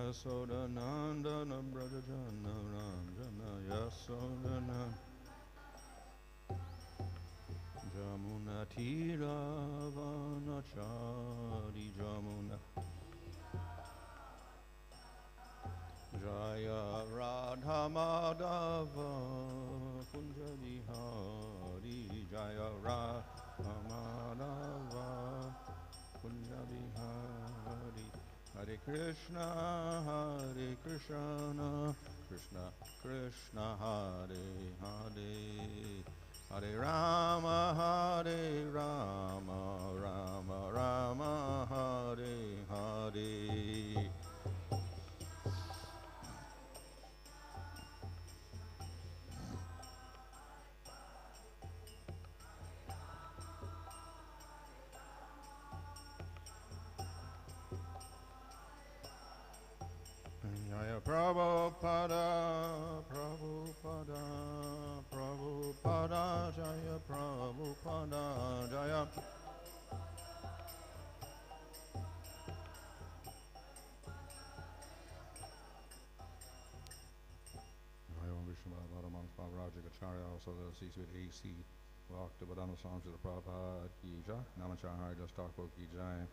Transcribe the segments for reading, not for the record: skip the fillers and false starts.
Yasodanandana Brajajana Ranjana Yasodanan Jamunatira Vanachari Jamuna Jaya Radha Madhava Kunja Vihari Jaya Radha Madhava Kunja Vihari Hare Krishna Krishna Krishna Hare Hare Hare Rama Rama Rama Hare Hare Jaya Prabhupada, Prabhupada, Prabhupada, Jaya Prabhupada, Jaya. Jaya Om Vishnu Bhagavatam Rajakacharya, also the C-suite AC, Bhakti Vedanta Swami Srila Prabhupada Ki Jai, Namacharya Just Thakur Ki Jai.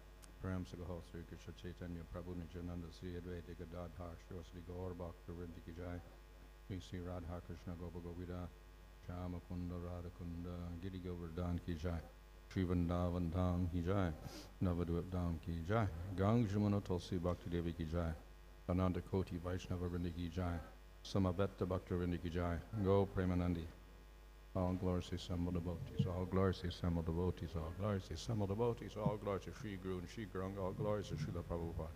Prem Sagaho Sri Krishna Chaitanya Prabhu Nityananda Sri Advaita Gadadhar Shri Gaur Bhakta Vrinda Ki Jai Sri Radha Krishna Gopa Govida Shama Kunda Radha Kunda Giri Govardhan Ki Jai Sri Vrindavan Dham Ki Jai Navadvip Dham Ki Jai Gang Jamuna Tulsi Bhakti Devi Ki Jai Ananda Koti Vaishnava Vrinda Ki Jai Samavetta Bhakta Vrinda Ki Jai Go Premanandi. All glories to assembled devotees, all glories to assembled devotees, all glories to assembled devotees, all glories to Sri Guru and Sri Guranga, all glories to Srila Prabhupada.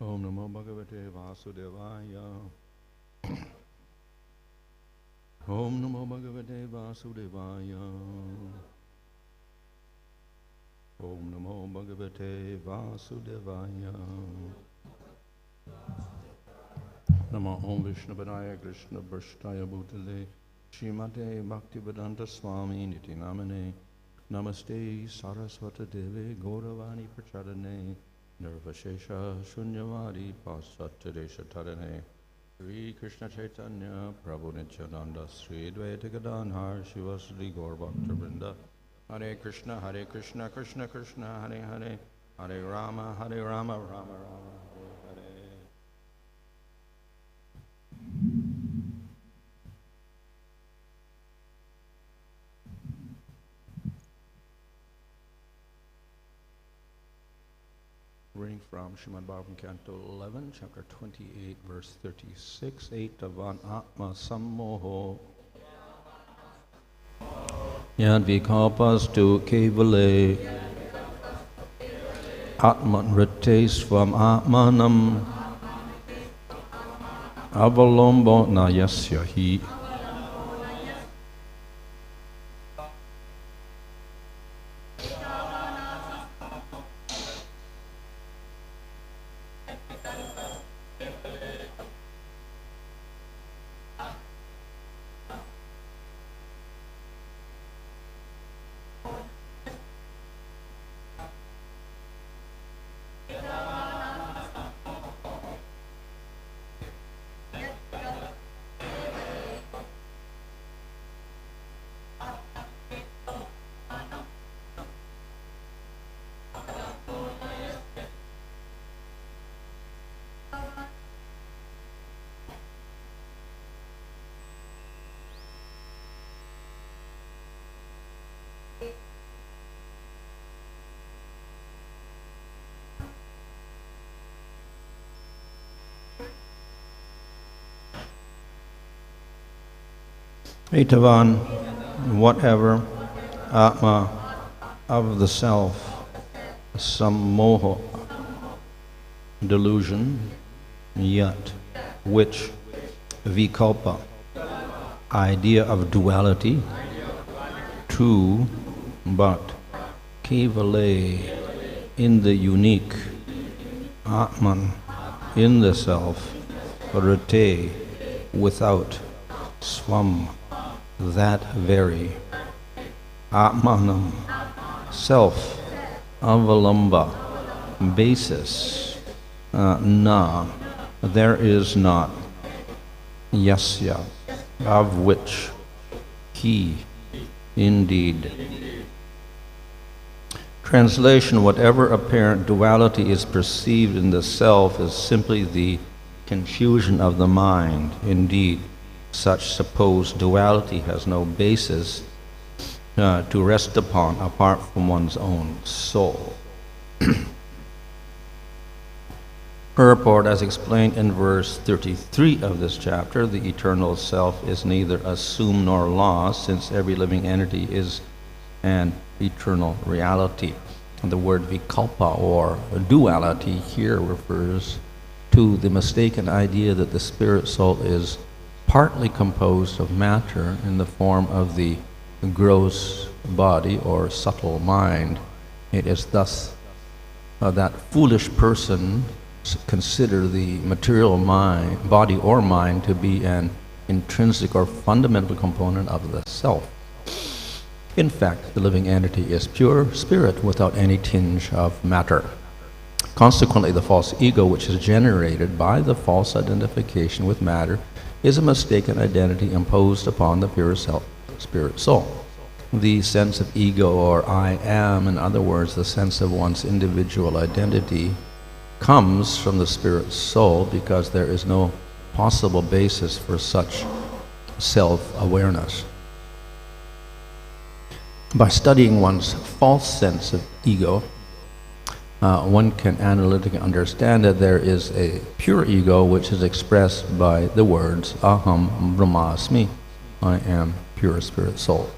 Om Namo Bhagavate Vasudevaya. Om Namo Bhagavate Vasudevaya. Om Namo Bhagavate Vasudevaya. Namo Om Vishnu Padaya Krishna Bhashtaya Bhutale Shrimate Bhaktivedanta Swami Niti Namane Namaste Saraswata Deve Gauravani Prachadane Nirvashesha Shunyavadi Pasatadesha Tadane Sri Krishna Chaitanya Prabhu Nityananda Sri Advaita Gadadhar Shivasri Gaur Bhakta Vrinda Hare Krishna Krishna Krishna Hare Hare Hare Rama Rama Rama Hare 'Reading from Srimad Bhagavatam, Canto 11, Chapter 28, Verse 36, ātmānam ātma-sammoho. Yad vikalpas tu kevale ātman rite svam ātmānam avalambo na yasya hi. Etāvān, whatever, ātma, of the self, sammohaḥ, delusion, yet, which, vikalpa, idea of duality, two, but, kevale, in the unique, ātman, in the self, rite, without, svam, that very, ātmānam, self, avalambaḥ, basis, na, there is not, yasya, of which, he, indeed. Translation: whatever apparent duality is perceived in the self is simply the confusion of the mind. Indeed, such supposed duality has no basis to rest upon apart from one's own soul. Purport: as explained in verse 33 of this chapter, the eternal self is neither assumed nor lost, since every living entity is an eternal reality. And the word vikalpa, or duality, here refers to the mistaken idea that the spirit soul is partly composed of matter in the form of the gross body or subtle mind. It is thus that foolish person consider the material mind, body or mind, to be an intrinsic or fundamental component of the self. In fact, the living entity is pure spirit without any tinge of matter. Consequently, the false ego, which is generated by the false identification with matter, is a mistaken identity imposed upon the pure self, spirit soul. The sense of ego, or I am, in other words, the sense of one's individual identity, comes from the spirit soul because there is no possible basis for such self-awareness. By studying one's false sense of ego, one can analytically understand that there is a pure ego which is expressed by the words ahaṁ, brahmāsmi, I am pure spirit soul.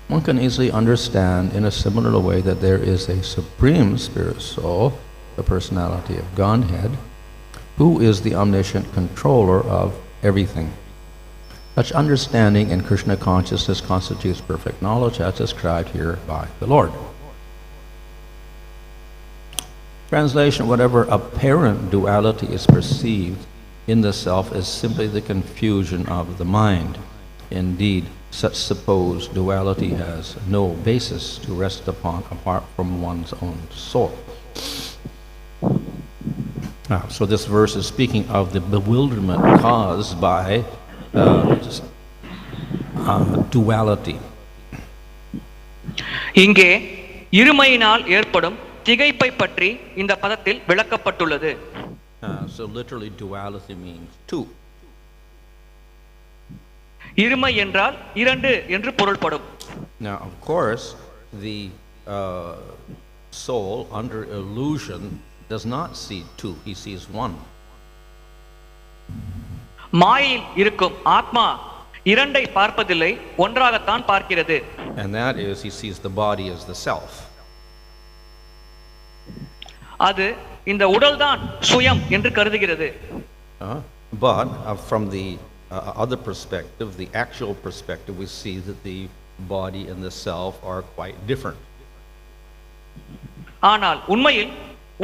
One can easily understand in a similar way that there is a supreme spirit soul, the personality of Godhead, who is the omniscient controller of everything. Such understanding in Kṛṣṇa consciousness constitutes perfect knowledge as described here by the Lord. Translation: whatever apparent duality is perceived in the self is simply the confusion of the mind. Indeed, such supposed duality has no basis to rest upon apart from one's own soul. So this verse is speaking of the bewilderment caused by duality. இங்கே இருமையினால் ஏற்படும் திகைப்பை பற்றி இந்த பதத்தில் விளக்கப்பட்டுள்ளது. So literally duality means two. இருமை என்றால் இரண்டு என்று பொருள்படும். Now of course the soul under illusion does not see two, he sees one. மாயையில் இருக்கும் ஆத்மா இரண்டை பார்ப்பதில்லை, ஒன்றாகத்தான் பார்க்கிறது. And that is, he sees the body as the self. அது இந்த உடல்தான் சுயம் என்று கருதுகிறது. But from the other perspective, the actual perspective, we see that the body and the self are quite different. ஆனால் உண்மையில்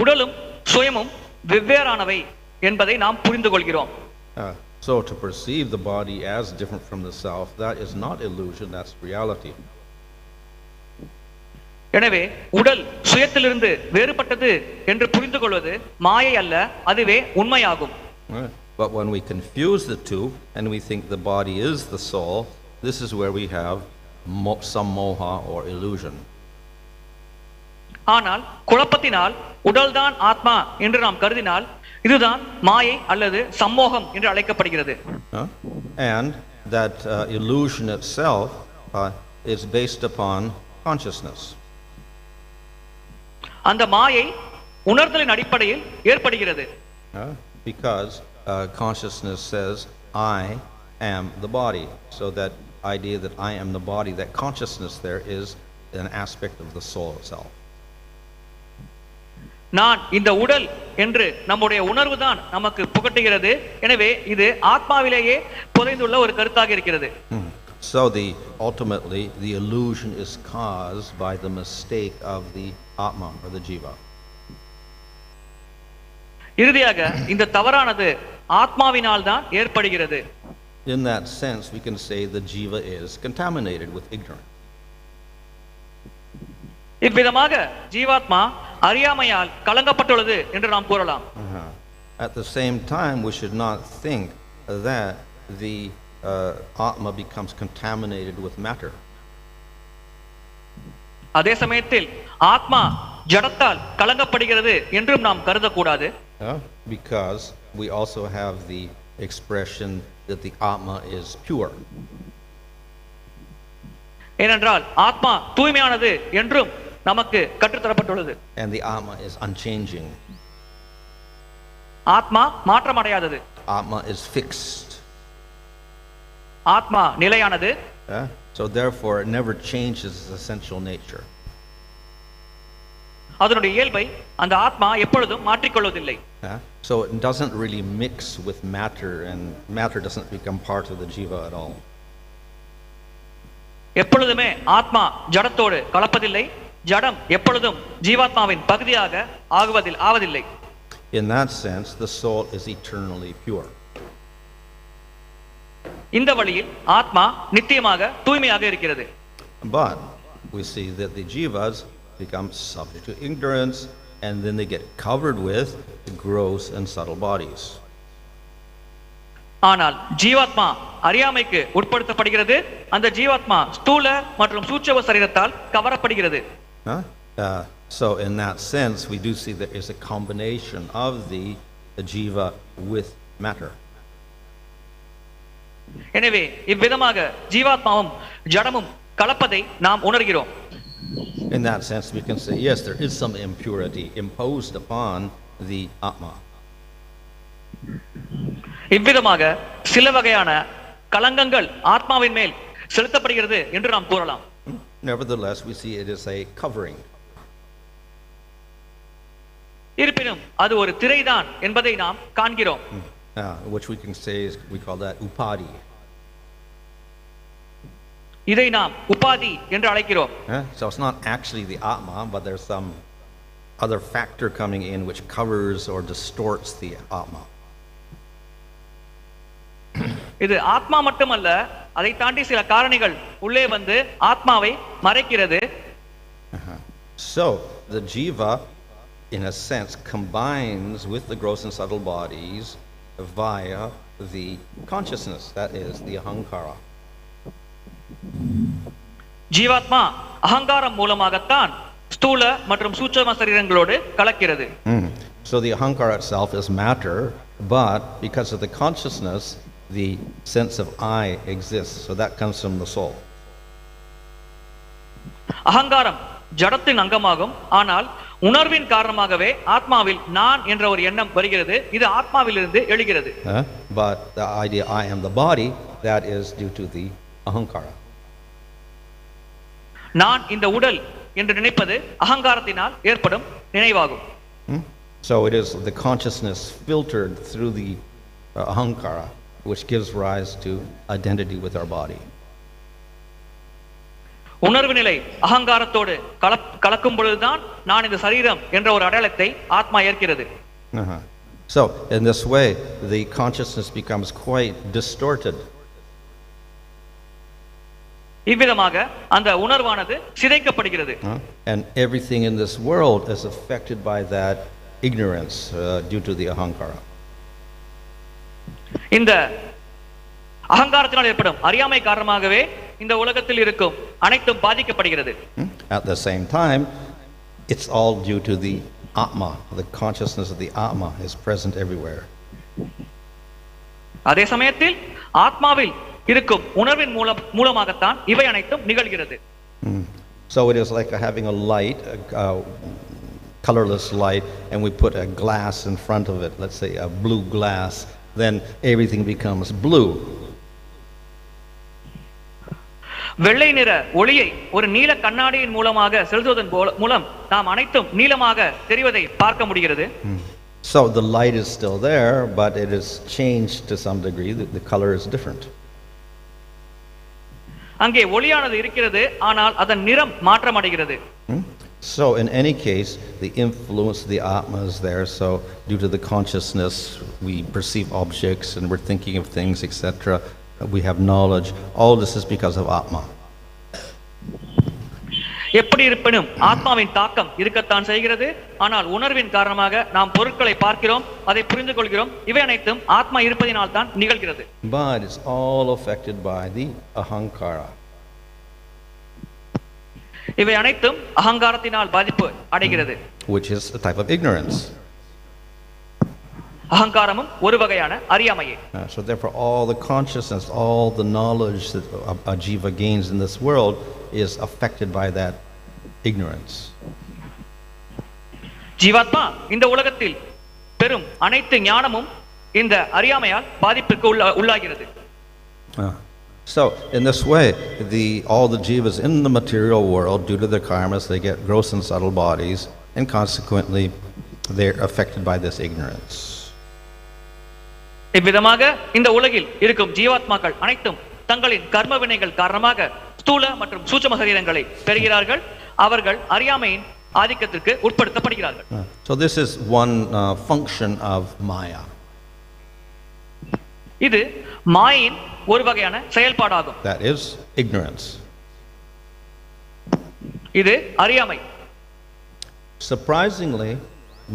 உடலும் சுயமும் வெவ்வேறானவை என்பதை நாம் புரிந்து கொள்கிறோம். So to perceive the body as different from the self, that is not illusion, that's reality. எனவே உடல் சுயத்திலிருந்து வேறுபட்டது என்று புரிந்து கொள்வது மாயை அல்ல, அதுவே உண்மையாகும். But when we confuse the two and we think the body is the soul, this is where we have sammohaḥ or illusion. ஆனால் குழப்பத்தினால் உடல்தான் ஆத்மா என்று நாம் கருதினால் இதுதான் மாயை அல்லது சம்மோகம் என்று அழைக்கப்படுகிறது. And that illusion itself is based upon consciousness. அந்த மாயை உணர்தலின் அடிப்படையில் ஏற்படுகிறது. Because consciousness says I am the body, so that idea that I am the body, that consciousness there is an aspect of the soul itself. நான் இந்த உடல் என்று நம்முடைய உணர்வு தான் நமக்கு புகட்டுகிறது. எனவே இது ஆத்மாவிலேயே புதைந்துள்ள ஒரு கருத்தாக இருக்கிறது. So ultimately the illusion is caused by the mistake of the ātman or the jiva. இறுதியாக இந்த தவறானது ஆத்மாவினால் தான் ஏற்படுகிறது. In that sense we can say the jiva is contaminated with ignorance. இவ்விதமாக ஜீவாத்மா அறியாமையால் கலங்கப்பட்டுள்ளது என்று நாம் கூறலாம். At the same time, we should not think that the ātma becomes contaminated with matter. அதே சமயத்தில் ஆத்மா ஜடத்தால் கலங்கப்படுகிறது என்றும் நாம் கருதக்கூடாது. Because we also have the expression that the ātma is pure. ஏனென்றால் ஆத்மா தூய்மையானது என்றும் நமக்கு கற்றுத்தரப்பட்டுள்ளது. And the ātma is unchanging. ஆத்மா மாற்றமடையாதது. Ātma is fixed. ஆத்மா நிலையானது. So therefore it never changes its essential nature. அதனுடைய இயல்பை அந்த ஆத்மா எப்பொழுதும் மாற்றிக்கொள்வதில்லை. So it doesn't really mix with matter, and matter doesn't become part of the jiva at all. எப்பொழுதுமே ஆத்மா ஜடத்தோடு கலப்பதில்லை. ஜடம் எப்பொழுதும் ஜீவாத்மாவின் பகுதியாக ஆவதில்லை. In that sense, the soul is eternally pure. இந்த வழியில் ஆத்மா நித்தியமாக தூய்மையாக இருக்கிறது. But we see that the jivas become subject to ignorance, and then they get covered with the gross and subtle bodies. ஆனால் ஜீவாத்மா அறியாமைக்கு உட்படுத்தப்படுகிறது. அந்த ஜீவாத்மா ஸ்தூல மற்றும் சூட்சம சரீரத்தால் கவரப்படுகிறது. So in that sense, we do see there is a combination of the jiva with matter. எனவே இவ்விதமாக ஜீவாத்மாவும் ஜடமும் கலப்பதை நாம் உணர்கிறோம். In that sense, we can say, yes, there is some impurity imposed upon the ātma. இவ்விதமாக சில வகையான கலங்கங்கள் ஆத்மாவின் மேல் செலுத்தப்படுகிறது என்று நாம் கூறலாம். Nevertheless, we see it is a covering. இருப்பினும் அது ஒரு திரைதான் என்பதை நாம் காண்கிறோம். Which we can say is, we call that upadi. இதை நாம் உபாதி என்று அழைக்கிறோம். So it's not actually the ātma, but there's some other factor coming in which covers or distorts the ātma. இது ஆத்மா மட்டுமல்ல, அதை தாண்டி சில காரணிகள் உள்ளே வந்து ஆத்மாவை மறைக்கிறது. So the jiva, in a sense, combines with the gross and subtle bodies via the consciousness, that is the ahaṁkara. ஜீவாத்மா அகங்காரம் மூலமாகத்தான் ஸ்தூல மற்றும் சூட்சம சரீரங்களோடு கலக்கிறது. So the ahaṁkara itself is matter, but because of the consciousness, the sense of I exists. So that comes from the soul. அகங்காரம் ஜடத்தின் அங்கமாகும். ஆனால் உணர்வின் காரணமாகவே ஆத்மாவில் நான் என்ற ஒரு எண்ணம் வருகிறது. இது ஆத்மாவிலிருந்து எழுகிறது. But the idea I am the body, that is due to the ahaṁkara. நான் இந்த உடல் என்று நினைப்பது அகங்காரத்தினால் ஏற்படும் நினைவாகும். So it is the consciousness filtered through the ahaṁkara which gives rise to identity with our body. உணர்வு நிலை அகங்காரத்தோடு கலக்கும் பொழுதுதான் நான் இந்த சரீரம் என்ற ஒரு அடையாளத்தை ஆத்மா ஏற்கிறது. So in this way the consciousness becomes quite distorted. இவ்விதமாக அந்த உணர்வானது சிதைக்கப்படுகிறது. And everything in this world is affected by that ignorance due to the ahaṁkara. இந்த அகங்காரத்தினால் ஏற்படும் அறியாமை காரணமாகவே இந்த உலகத்தில் இருக்கும் அனைத்தும் பாதிக்கப்படுகிறது. At the same time, it's all due to the ātma. The consciousness of the ātma is present everywhere. அதே சமயத்தில் ஆத்மாவில் இருக்கும் உணர்வின் மூலமாகத்தான் இவை அனைத்தும் நிகழ்கிறது. So it is like having a light, a colorless light, and we put a glass in front of it, let's say a blue glass, then everything becomes blue. வெள்ளை நிற ஒளியை ஒரு நீல கண்ணாடியின் மூலமாக செலுத்துவதன் மூலம் நாம் அனைத்தும் நீலமாக தெரிவதை பார்க்க முடிகிறது. So the light is still there, but it is changed to some degree. The color is different. அங்கே ஒளியானது இருக்கிறது, ஆனால் அதன் நிறம் மாற்றமடைகிறது. So in any case, the influence of the ātma is there. So due to the consciousness, we perceive objects and we're thinking of things, etc. We have knowledge. All this is because of ātma. எப்படி இருப்பினும் ஆத்மாவின் தாக்கம் இருக்கத்தான் செய்கிறது. ஆனால் உணர்வின் காரணமாக நாம் பொருட்களை பார்க்கிறோம், அதை புரிந்து கொள்கிறோம். இவை அனைத்தும் ஆத்மா இருப்பதினால் தான் நிகழ்கிறது. But it's all affected by the ahaṁkara. இவை அனைத்தும் அகங்காரத்தினால் பாதிப்பு அடைகிறது. Which is a type of ignorance. அகங்காரமும் ஒரு வகையான அறியாமையே. So therefore all the consciousness, all the knowledge that a jiva gains in this world is affected by that ignorance. ஜீவாத்மா இந்த உலகத்தில் பெரும் அனைத்து ஞானமும் இந்த அறியாமையால் பாதிப்புக்கு உள்ளாகிறது. So in this way, all the jivas in the material world, due to their karmas, they get gross and subtle bodies, and consequently they're affected by this ignorance. இவ்விதமாக இந்த உலகில் இருக்கும் ஜீவாத்மாக்கள் அனைத்தும் தங்களின் கர்ம வினைகள் காரணமாக ஸ்தூல மற்றும் சூட்சும சரீரங்களை பெறுகிறார்கள். அவர்கள் அறியாமையின் ஆதிக்கத்திற்கு உட்படுத்தப்படுகிறார்கள். So this is one function of maya. இது மாயின் ஒரு வகையான செயல்பாடாகும். That is ignorance. இது அறியாமை. Surprisingly,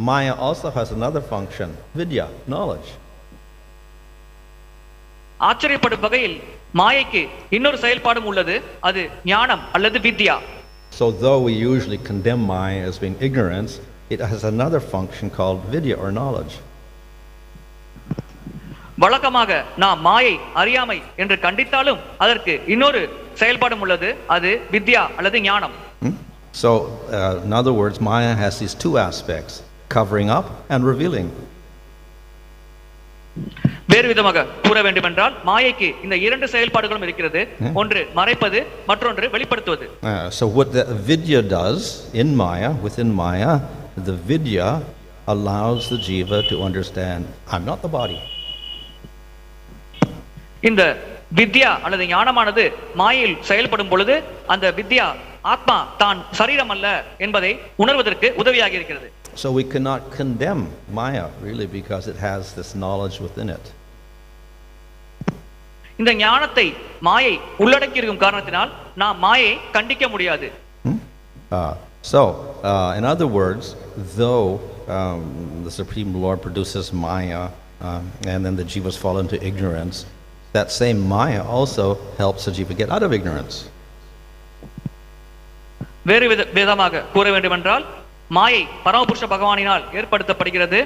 maya also has another function, vidya, knowledge. ஆச்சரியப்படும் வகையில் மாயைக்கு இன்னொரு செயல்பாடும் உள்ளது, அது ஞானம் அல்லது வித்யா. So though we usually condemn maya as being ignorance, it has another function called vidya or knowledge. வழக்கமாக நாம் மாயை அறியாமை என்று கண்டித்தாலும் அதற்கு இன்னொரு செயல்பாடும் உள்ளது, அது வித்யா அல்லது ஞானம். So in other words, maya has these two aspects, covering up and revealing. வேறு விதமாக கூற வேண்டுமென்றால் மாயைக்கு இந்த இரண்டு செயல்பாடுகளும் இருக்கிறது, ஒன்று மறைப்பது, மற்றொன்று வெளிப்படுத்துவது. So what the vidya does in maya, within maya, the vidya allows the jiva to understand, I'm not the body. இந்த வித்யா அல்லது ஞானமானது மாயையில் செயல்படும் பொழுது அந்த வித்யா ஆத்மா தான் சரீரம் அல்ல என்பதை உணர்வதற்கு உதவியாக இருக்கிறது. So we cannot condemn maya really because it has this knowledge within it. இந்த ஞானத்தை மாயை உள்ளடக்கி இருக்கும் காரணத்தினால் நாம் மாயை கண்டிக்க முடியாது. In other words, though the Supreme Lord produces maya and then the jivas fall into ignorance, that same maya also helps the jiva get out of ignorance. வேறு விதமாக கூற வேண்டுமென்றால் மாயை பரமபுருஷ பகவானினால் ஏற்படுத்தப்படுகிறது,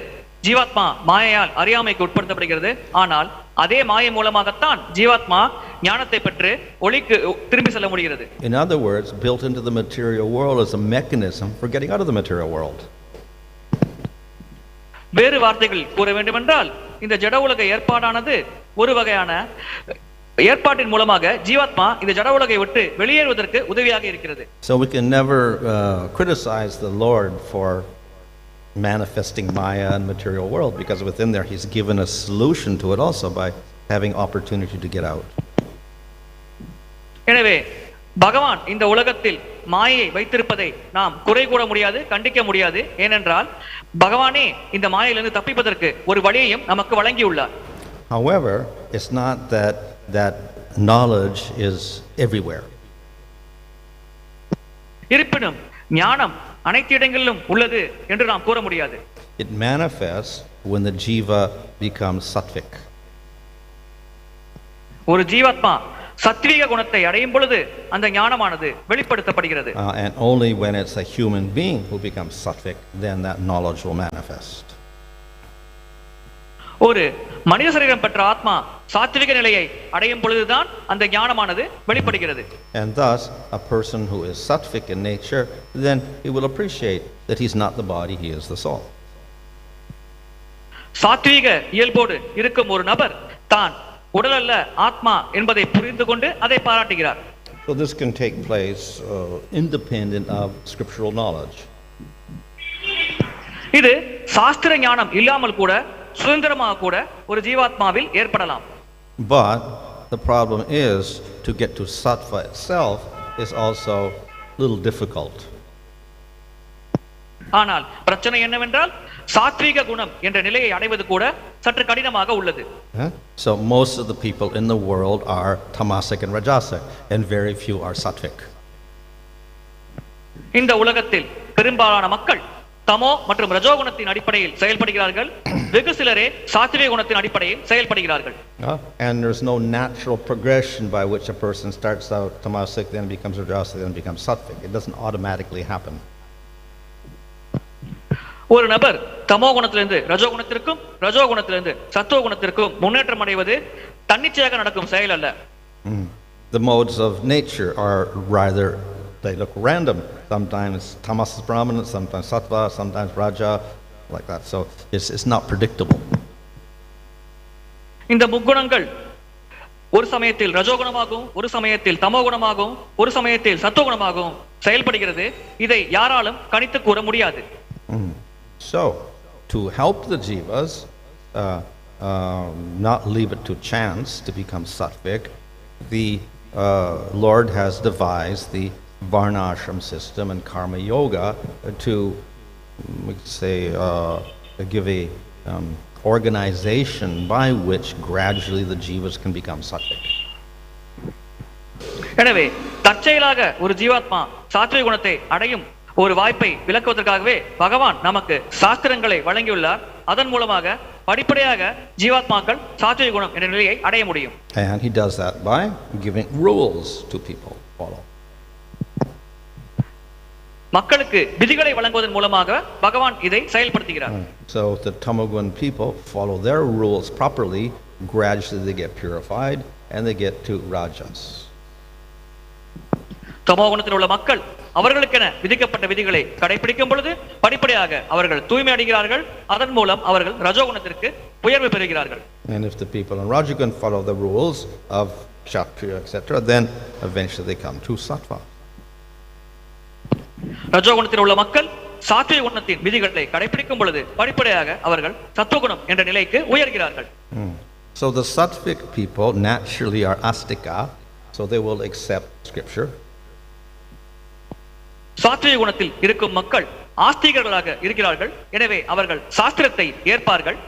ஜீவாத்மா மாயையால் அறியாமைக்கு உட்படுத்தப்படுகிறது. ஆனால் அதே மாயை மூலமாகத்தான் ஜீவாத்மா ஞானத்தை பெற்று ஒளிக்கு திரும்பி செல்ல முடிகிறது. In other words, built into the material world is a mechanism for getting out of the material world. வேறு வார்த்தைகளில் கூற வேண்டுமென்றால் இந்த ஜட உலக ஏற்பாடானது ஒரு வகையான ஏற்பாட்டின் மூலமாக ஜீவாத்மா இந்த ஜட உலகை விட்டு வெளியேறுவதற்கு உதவியாக இருக்கிறது. So we can never criticize the Lord for manifesting maya in material world, because within there he's given a solution to it also by having opportunity to get out. எனவே பகவான் இந்த உலகத்தில் மாயை வைத்திருப்பதை நாம் குறை கூற முடியாது, கண்டிக்க முடியாது. ஏனென்றால் பகவானே இந்த மாயையிலிருந்து தப்பிப்பதற்கு ஒரு வழியையும் நமக்கு வழங்கியுள்ளார். However, it's not that knowledge is everywhere. இருப்பினும் ஞானம் அனைத்து இடங்களிலும் உள்ளது என்று நாம் கூற முடியாது. It manifests when the jiva becomes sattvic. ஒரு ஜீவாத்மா சத்வீக குணத்தை அடையும் பொழுது அந்த ஞானமானது வெளிப்படுத்தப்படுகிறது. And only when it's a human being who becomes sattvic, then that knowledge will manifest. ஒரு மனித சரீரம் பெற்ற ஆத்மா சாத்விக நிலையை அடையும் பொழுதுதான் அந்த ஞானமானது வெளிப்படுகிறது. And thus a person who is sattvic in nature, then he will appreciate that he's not the body, he is the soul. சாத்வீக இயல்போடு இருக்கும் ஒரு நபர் தான் உடல் அல்ல ஆத்மா என்பதை புரிந்து கொண்டு அதை பாராட்டுகிறார். So this can take place independent of scriptural knowledge. இது சாஸ்திர ஞானம் இல்லாமல் கூட சுதந்திரமாக கூட ஒரு ஜீவாத்மாவில் ஏற்படலாம். But the problem is to get to sattva itself is also a little difficult. ஆனால் பிரச்சனை என்னவென்றால் சாத்வீக குணம் என்ற நிலையை அடைவது கூட சற்று கடினமாக உள்ளது. So most of the people in the world are tamasic and rajasic, and very few are sattvic. இந்த உலகத்தில் பெரும்பாலான மக்கள் தமோ மற்றும் ரஜோகுணத்தின் அடிப்படையில் செயல்படுகிறார்கள். வெகு சிலரே சாத்விக குணத்தின் அடிப்படையில் செயல்படுகிறார்கள். And there's no natural progression by which a person starts out tamasic, then becomes rajasic, then becomes sattvic. It doesn't automatically happen. ஒரு நபர் தமோ குணத்திலிருந்து ரஜோகுணத்திற்கும் ரஜோகுணத்திலிருந்து சத்துவ குணத்திற்கும் முன்னேற்றம் அடைவது தன்னிச்சையாக நடக்கும் செயல் அல்ல. The modes of nature are rather, they look random. Sometimes tamas is brahman, sometimes sattva, sometimes raja, like that. So it's not predictable. இந்த முக்குணங்கள் ஒரு சமயத்தில் ரஜோகுணமாகவும் ஒரு சமயத்தில் தமோ குணமாகவும் ஒரு சமயத்தில் சத்துவ குணமாகவும் செயல்படுகிறது. இதை யாராலும் கணித்து கூற முடியாது. So to help the jivas not leave it to chance to become sattvic, the Lord has devised the varnashram system and karma yoga to, we could say, give a organization by which gradually the jivas can become sattvic. எனவே தற்செயலாக ஒரு ஜீவாத்மா சாத்விக குணத்தை அடையும் ஒரு வாய்ப்பை விளக்குவதற்காகவே பகவான் நமக்கு சாஸ்திரங்களை வழங்கியுள்ளார். அதன் மூலமாக படிப்படியாக ஜீவாத்மாக்கள் சாத்விக குணம் என்ற நிலையை அடைய முடியும். And he does that by giving rules to people to follow. மக்களுக்கு விதிகளை வழங்குவதன் மூலமாக பகவான் இதை செயல்படுத்துகிறார். So the tamogun people follow their rules properly, gradually they get purified and they get to rajas. தமோகுணத்தில் உள்ள மக்கள் அவர்களுக்கென விதிக்கப்பட்ட விதிகளை கடைபிடிக்கும் பொழுது படிப்படியாக அவர்கள் தூய்மை அடைகிறார்கள். அதன் மூலம் அவர்கள் ரஜோகுணத்திற்கு உயர்வு பெறுகிறார்கள். And if the people in Rajagun follow the rules of Kshatriya, etc., then eventually they come to sattva. ரஜோகுணத்தில் உள்ள மக்கள் சாத்விக குணத்தின் விதிகளை கடைபிடிக்கும் பொழுது படிப்படியாக அவர்கள் சத்துவகுணம் என்ற நிலைக்கு உயர்கிறார்கள். So the sattvic people naturally are astika, so they will accept scripture. சாத்விக குணத்தில் இருக்கும் மக்கள் ஆஸ்திகர்களாக இருக்கிறார்கள். எனவே அவர்கள் சாஸ்திரத்தை ஏற்பார்கள்.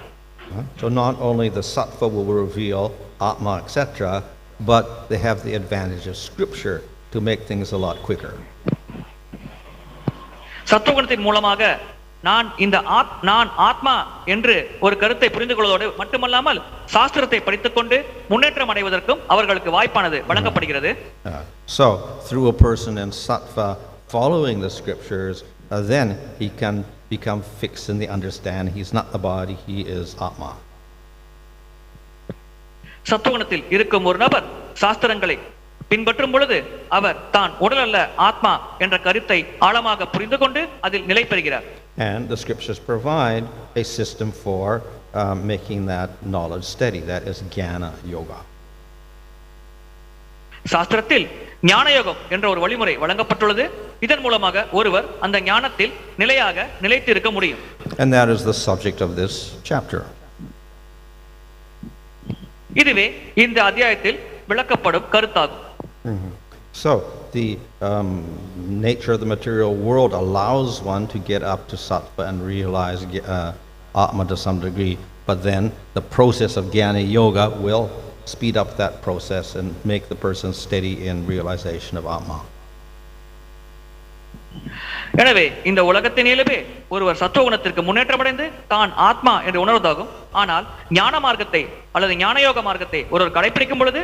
So not only the sattva will reveal ātma, etc., but they have the advantage of scripture to make things a lot quicker. சத்துவகுணத்தின் மூலமாக நான் ஆத்மா என்று ஒரு கருத்தை புரிந்து கொள்வதோடு மட்டுமல்லாமல் சாஸ்திரத்தை படித்துக்கொண்டு முன்னேற்றம் அடைவதற்கும் அவர்களுக்கு வாய்ப்பானது வழங்கப்படுகிறது. So through a person in sattva following the scriptures, then he can become fixed in the understanding he's not the body, he is ātma. சத்துவகுணத்தில் இருக்கும் ஒரு நபர் சாஸ்திரங்களை பின்பற்றும் பொழுது அவர் தான் உடல் அல்ல ஆத்மா என்ற கருத்தை ஆழமாக புரிந்து கொண்டு அதில் நிலை பெறுகிறார். And the scriptures provide a system for making that knowledge steady. That is jnana yoga. சாஸ்திரத்தில் ஞான யோகம் என்ற ஒரு வழிமுறை வழங்கப்பட்டுள்ளது. இதன் மூலமாக ஒருவர் அந்த ஞானத்தில் நிலையாக நிலைத்து இருக்க முடியும். And that is the subject of this chapter. இதுவே இந்த அத்தியாயத்தில் விளக்கப்படும் கருத்தாகும். So the nature of the material world allows one to get up to sattva and realize ātma to some degree, but then the process of jnana yoga will speed up that process and make the person steady in realization of ātma. எனவே இந்த உலகத்தினிலே ஒருவர் சத்துவகுணத்திற்கு முன்னேற்றமடைந்து தான் ஆத்மா என்று உணர்வதாகும். ஆனால் ஞான மார்க்கத்தை அல்லது ஞானயோக மார்க்கத்தை ஒருவர் கடைபிடிக்கும் பொழுது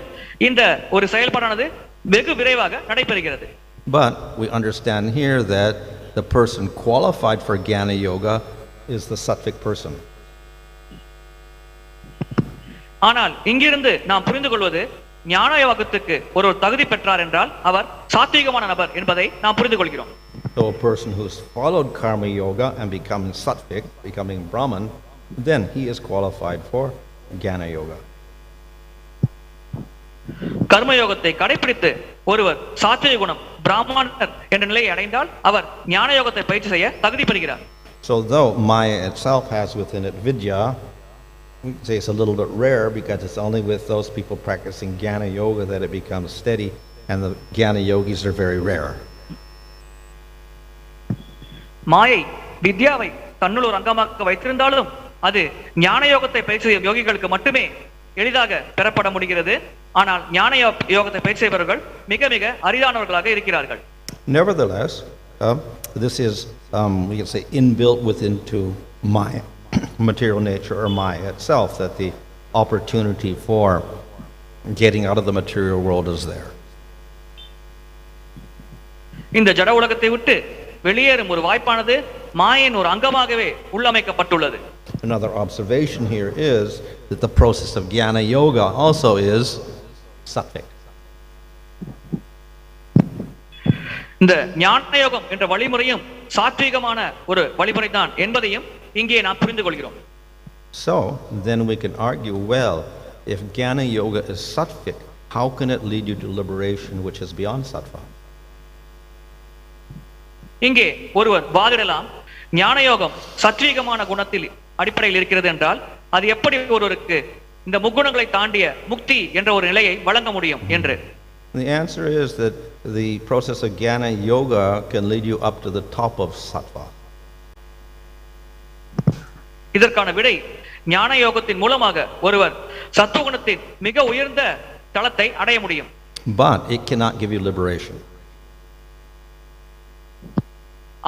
இந்த ஒரு செயல்பாடானது வெகு விரைவாக நடைபெறுகிறது. But we understand here that the person qualified for jnana yoga is the sattvic person. ஆனால் இங்கிருந்து நாம் புரிந்து கொள்வது ஞான யோகத்துக்கு ஒரு தகுதி பெற்றார் என்றால் அவர் சாத்வீகமான நபர் என்பதை நாம் புரிந்து கொள்கிறோம். So a person who's followed karma yoga and becoming sattvic, becoming brahman, then he is qualified for jnana yoga. கர்ம யோகத்தை கடைபிடித்து ஒருவர் சாத்வீக குணம் பிராமணர் என்ற நிலையை அடைந்தால் அவர் ஞான யோகத்தை பயிற்சி செய்ய தகுதி பெறுகிறார். So though Maya itself has within it vidya, we can say it's a little bit rare because it's only with those people practicing jnana yoga that it becomes steady, and the jnana yogis are very rare. மாயை வித்யாவை தன்னுள் ஒரு அங்கமாக வைத்திருந்தாலும் அது ஞான யோகத்தை பயிற்சி செய்யும் யோகிகளுக்கு மட்டுமே எளிதாக பெறப்பட முடிகிறது. ஆனால் ஞான யோகத்தை பயிற்சி செய்பவர்கள் மிக மிக அரிதானவர்களாக இருக்கிறார்கள். Nevertheless, This is, we can say, inbuilt into Maya, material nature or Maya itself, that the opportunity for getting out of the material world is there. இந்த ஜட உலகத்தை விட்டு வெளியேறும் ஒரு வாய்ப்பானது மாயின் ஒரு அங்கமாகவே உள்ளமைக்கப்பட்டுள்ளது. Another observation here is that the process of jnana yoga also is sattvic. இந்த ஞான யோகம் என்ற வழிமுறையும் சாத்வீகமான ஒரு வழிமுறை தான் என்பதையும் இங்கே நாம் புரிந்து கொள்கிறோம். So then we can argue, well, if jnana yoga is sattvic, how can it lead you to liberation which is beyond sattva? இங்கே ஒருவர் வாதிடலாம், ஞான யோகம் சத்வீகமான குணத்தில் அடிப்படையில் இருக்கிறது என்றால் அது எப்படி ஒருவருக்கு இந்த முக்குணங்களை தாண்டிய முக்தி என்ற ஒரு நிலையை வழங்க முடியும் என்று. The answer is that the process of jnana yoga can lead you up to the top of sattva. இதற்கான விடை, ஞான யோகத்தின் மூலமாக ஒருவர் சத்துவகுணத்தின் மிக உயர்ந்த தளத்தை அடைய முடியும். But it cannot give you liberation.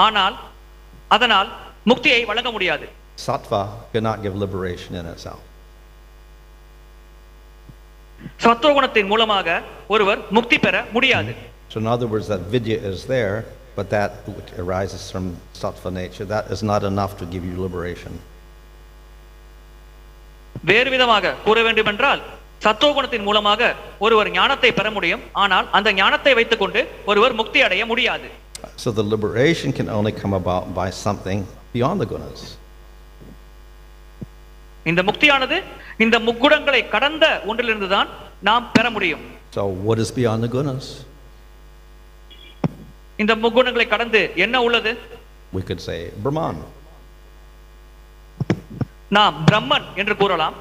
ஆனால் அதனால் முக்தியை வழங்க முடியாது. Sattva cannot give liberation in itself. சத்துவகுணத்தின் மூலமாக ஒருவர் முக்தி பெற முடியாது. So in other words, that vidya is there, but that which arises from sattva nature, that is not enough to give you liberation. வேறு விதமாக கூற வேண்டும் என்றால் சத்துவகுணத்தின் மூலமாக ஒருவர் ஞானத்தை பெற முடியும், ஆனால் அந்த ஞானத்தை வைத்துக்கொண்டு ஒருவர் முக்தி அடைய முடியாது. So the liberation can only come about by something beyond the gunas. இந்த முக்தியானது இந்த முக்குணங்களை கடந்த ஒன்றிலிருந்து தான் நாம் பெற முடியும். So what is beyond the gunas? இந்த முக்குணங்களை கடந்து என்ன உள்ளது? We could say Brahman. நாம் பிரம்மன் என்று கூறலாம்.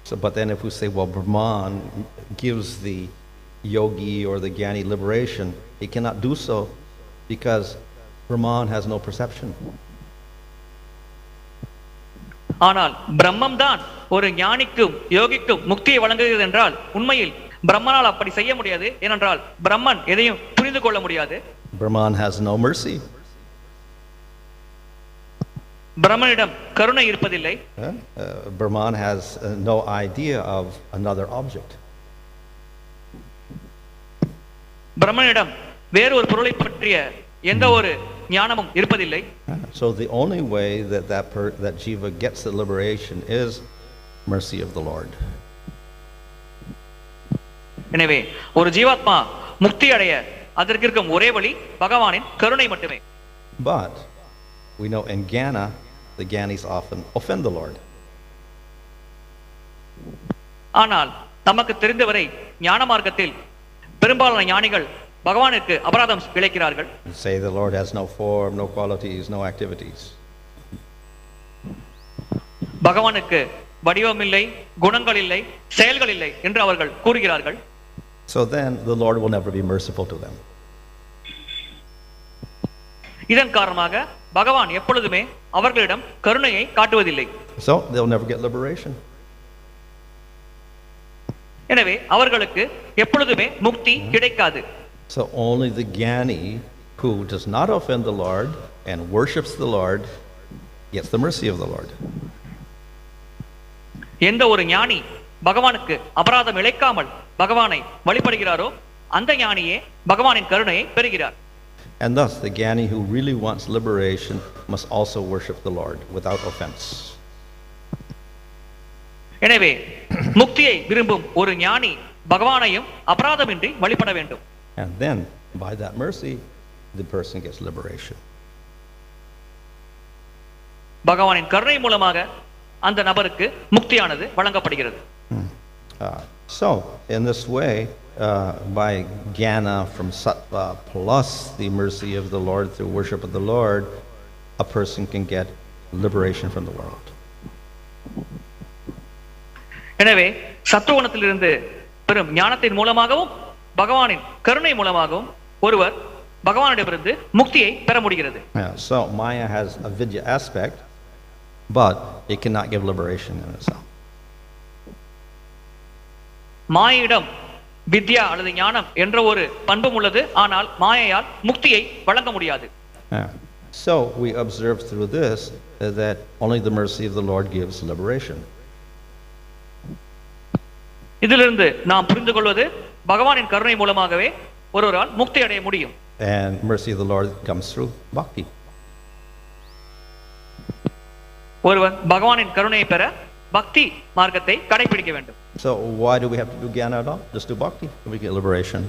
So but then if we say, well, Brahman gives the yogi or the jnani liberation, he cannot do so because Brahman has no perception. ஆனால் பிரம்மம் தான் ஒரு ஞானிக்கும் யோகிக்கும் முக்தியை வழங்குகிறது என்றால் உண்மையில் பிரம்மனால் அப்படி செய்ய முடியாது. ஏனென்றால் பிரம்மன் எதையும் புரிந்து கொள்ள முடியாது. Brahman has no mercy. பிரம்மனிடம் கருணை இருப்பதில்லை. Brahman has no idea of another object. பிரம்மனிடம் வேறு ஒரு பொருளை பற்றிய எந்த ஒரு ஞானமும் இருப்பதில்லை. So the only way that jiva gets the liberation is mercy of the Lord. எனவே ஒரு ஜீவாத்மா முக்தி அடைய அதற்கு இருக்கும் ஒரே வழி பகவானின் கருணை மட்டுமே. But we know in jnana the jnanis often offend the Lord. ஆனால் நமக்கு தெரிந்தவரை ஞான மார்க்கத்தில் பெரும்பாலான ஞானிகள் பகவானுக்கு அபராதம் இழைக்கிறார்கள். Say the Lord has no form, no qualities, no activities. பகவானுக்கு வடிவம் இல்லை, குணங்கள் இல்லை, செயல்கள் இல்லை என்று அவர்கள் கூறுகிறார்கள். So then the Lord will never be merciful to them. இதன் காரணமாக பகவான் எப்பொழுதுமே அவர்களிடம் கருணையை காட்டுவதில்லை. So they'll never get liberation. எனவே அவர்களுக்கு எப்பொழுதுமே முக்தி கிடைக்காது. So only the jnani who does not offend the Lord and worships the Lord gets the mercy of the Lord. எந்த ஒரு ஞானி பகவானுக்கு அபராதம் இழைக்காமல் பகவானை வழிபடுகிறாரோ அந்த ஞானியே பகவானின் கருணையை பெறுகிறார். And thus the jnani who really wants liberation must also worship the Lord without offense. எனவே முக்தியை விரும்பும் ஒரு ஞானி பகவானையும் அபராதமின்றி வழிபட வேண்டும். And then by that mercy the person gets liberation. பகவானின் கருணை மூலமாக அந்த நபருக்கு முக்தியானது வழங்கப்படுகிறது. So in this way, by jnana from sattva plus the mercy of the Lord through worship of the Lord, a person can get liberation from the world. எனவே சத்துவகுணத்திலிருந்து பெறும் ஞானத்தின் மூலமாகவும் பகவானின் கருணை மூலமாகவும் ஒருவர் பகவானிடமிருந்து முக்தியை பெற முடிகிறது. So Maya has a vidya aspect, but it cannot give liberation in itself. மாயிடம் வித்யா அல்லது ஞானம் என்ற ஒரு பண்பும் உள்ளது, ஆனால் மாயையால் முக்தியை வழங்க முடியாது. Yeah. So we observe through this that only the mercy of the Lord gives liberation. இதிலிருந்து நாம் புரிந்து கொள்வது பகவானின் கருணை மூலமாகவே ஒருவரால் முக்தி அடைய முடியும். And mercy of the Lord comes through bhakti. ஒருவன் பகவானின் கருணையை பெற பக்தி மார்க்கத்தை கடைபிடிக்க வேண்டும். So why do we have to do jnana at all? Just do bhakti, we get liberation.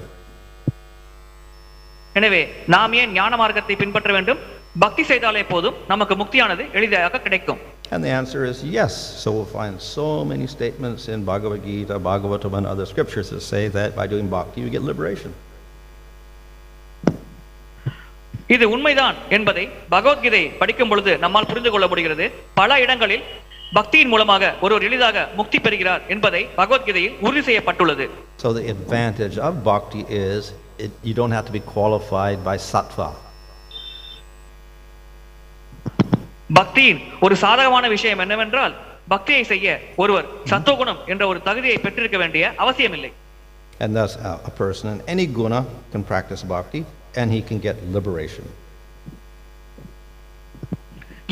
எனவே நாம் ஏன் ஞான மார்க்கத்தை பின்பற்ற வேண்டும்? பக்தி செய்தாலே போதும், நமக்கு முக்தியானது எளிதாக கிடைக்கும். And the answer is yes. So we'll find so many statements in Bhagavad Gita, Bhagavatam and other scriptures that say that by doing bhakti you get liberation. இது உண்மைதான் என்பதை பகவத்கீதை படிக்கும் பொழுது நம்மால் புரிந்து கொள்ள முடிகிறது. பல இடங்களில் பக்தியின் மூலமாக ஒருவர் எளிதாக முக்தி பெறுகிறார் என்பதை பகவத்கீதையில் உறுதி செய்யப்பட்டுள்ளது. So the advantage of bhakti is you don't have to be qualified by sattva. பக்தியின் ஒரு சாதகமான விஷயம் என்னவென்றால் பக்தியை செய்ய ஒருவர் சத்துவகுணம் என்ற ஒரு தகுதியை பெற்றிருக்க வேண்டிய அவசியமில்லை. And thus a person in any guna can practice bhakti and he can get liberation.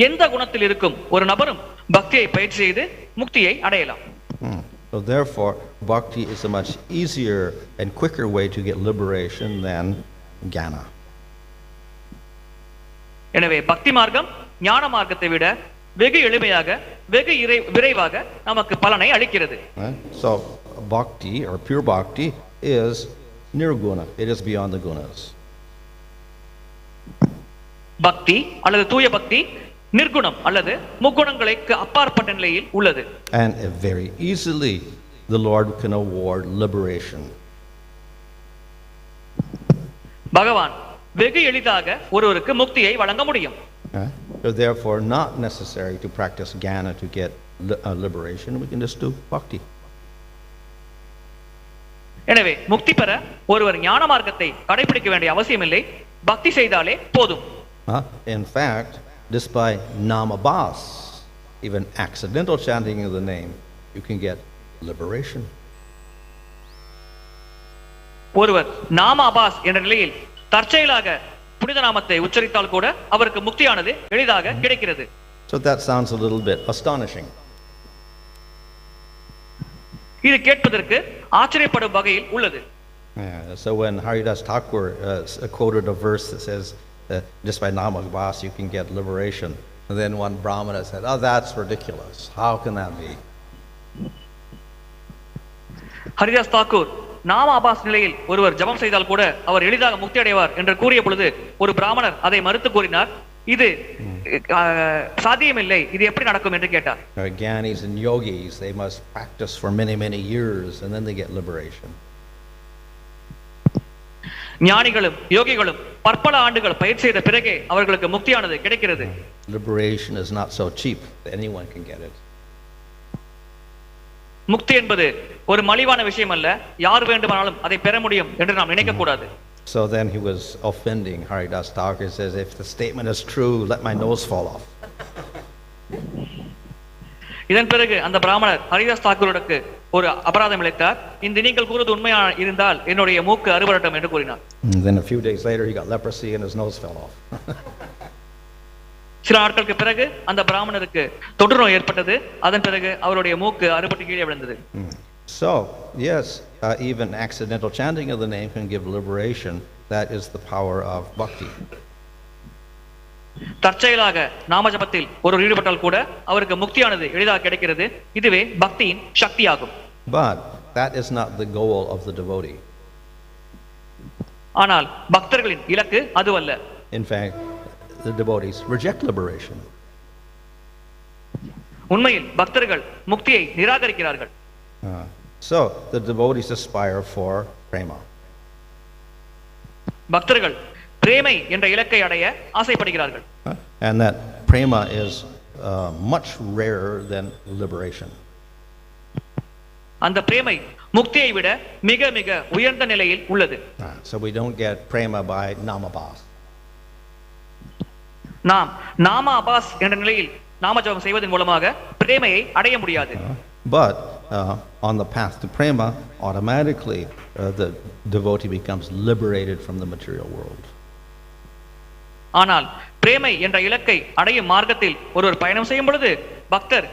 எந்த குணத்தில் இருக்கும் ஒரு நபரும் பக்தியை பயிற்சி செய்து முக்தியை அடையலாம். So therefore bhakti is a much easier and quicker way to get liberation than jnana. எனவே பக்தி மார்க்கம் ஞான மார்க்கத்தை விட வெகு எளிமையாக வெகு விரைவாக நமக்கு பலனை அளிக்கிறது. So bhakti or pure bhakti is nirguna. It is beyond the gunas. பக்தி அல்லது தூய பக்தி நிர்குணம் அல்லது முக்குணங்களுக்கு அப்பாற்பட்ட நிலையில் உள்ளது. And very easily the Lord can award liberation. பகவான் வெகு எளிதாக ஒருவருக்கு முக்தியை வழங்க முடியும். So therefore not necessary to practice jnana to get liberation. We can just do bhakti. எனவே முக்தி பெற ஒருவர் ஞான மார்க்கத்தை கடைபிடிக்க வேண்டிய அவசியமில்லை, பக்தி செய்தாலே போதும். In fact, just by namabas, even accidental chanting of the name, you can get liberation. ஒருவர் நாம அபாஸ் என்ற நிலையில் தற்செயலாக புனித நாமத்தை உச்சரித்தால் கூட அவருக்கு முக்தியானது எளிதாக கிடைக்கிறது. So that sounds a little bit astonishing. இது கேட்பதற்கு ஆச்சரியப்படும் வகையில் உள்ளது. So when Haridas Thakur quoted a verse that says just by namabas you can get liberation, and then one brahmana said, "Oh, that's ridiculous. How can that be?" Haridas Thakur நாம அபாஸ் நிலையில் ஒருவர் ஜபம் செய்தால் கூட அவர் எளிதாக முக்தி அடைவார் என்று கூறிய பொழுது ஒரு பிராமணர் அதை மறுத்து கூறினார். இது சாத்தியமில்லை, இது எப்படி நடக்கும் என்று கேட்டார். Gyanis and yogis, they must practice for many years and then they get liberation. ஞானிகளும் யோகிகளும் பற்பல ஆண்டுகள் பயிற்சி செய்த பிறகே அவர்களுக்கு முக்தியானது கிடைக்கிறது. Liberation is not so cheap. Anyone can get it. முக்தி என்பது ஒரு மலிவான விஷயம் அல்ல, யார் வேண்டுமானாலும் அதை பெற முடியும் என்று நாம் நினைக்க கூடாது. So then he was offending Haridas Thakur. Says, if the statement is true, let my nose fall off. இதன் பிறகு அந்த பிராமணர் ஹரிதாஸ் தாக்கூருக்கு ஒரு அபராதம் இழைத்தார். இந்த நீங்கள் கூறுவது உண்மையா இருந்தால் என்னுடைய மூக்கு அறுபடட்டும் என்று கூறினார். Then a few days later he got leprosy and his nose fell off. சில நாட்களுக்கு பிறகு அந்த பிராமணருக்கு தொற்று நோய் ஏற்பட்டது. அதன் பிறகு அவருடைய மூக்கு அறுபட்டு கீழே விழுந்தது. So yes, even accidental chanting of the name can give liberation. That is the power of bhakti. தற்செயலாக நாம ஜபத்தில் ஒரு ஈடுபட்டால் கூட அவருக்கு முக்தியானது எளிதாக கிடைக்கிறது. இதுவே பக்தியின் சக்தியாகும். But that is not the goal of the devotee. ஆனால் பக்தர்களின் இலக்கு அதுவல்ல. In fact, the devotees reject liberation. உண்மையில் பக்தர்கள் முக்தியை நிராகரிக்கிறார்கள். So the devotees aspire for prema. பக்தர்கள் பிரேமை என்ற இலக்கை அடைய ஆசைப்படுகிறார்கள். And that prema is much rarer than liberation. அந்த பிரேமை முக்தியை விட மிக மிக உயர்ந்த நிலையில் உள்ளது. So we don't get prema by namabas. நாம் நாம அபாஸ் என்ற நிலையில் நாம ஜபம் செய்வதன் மூலமாக பிரேமையை அடைய முடியாது. But on the path to prema, automatically the devotee becomes liberated from the material world. ஆனால் பிரேமை என்ற இலக்கை அடையும் மார்க்கத்தில் ஒருவர் பயணம் செய்யும் பொழுது பக்தர்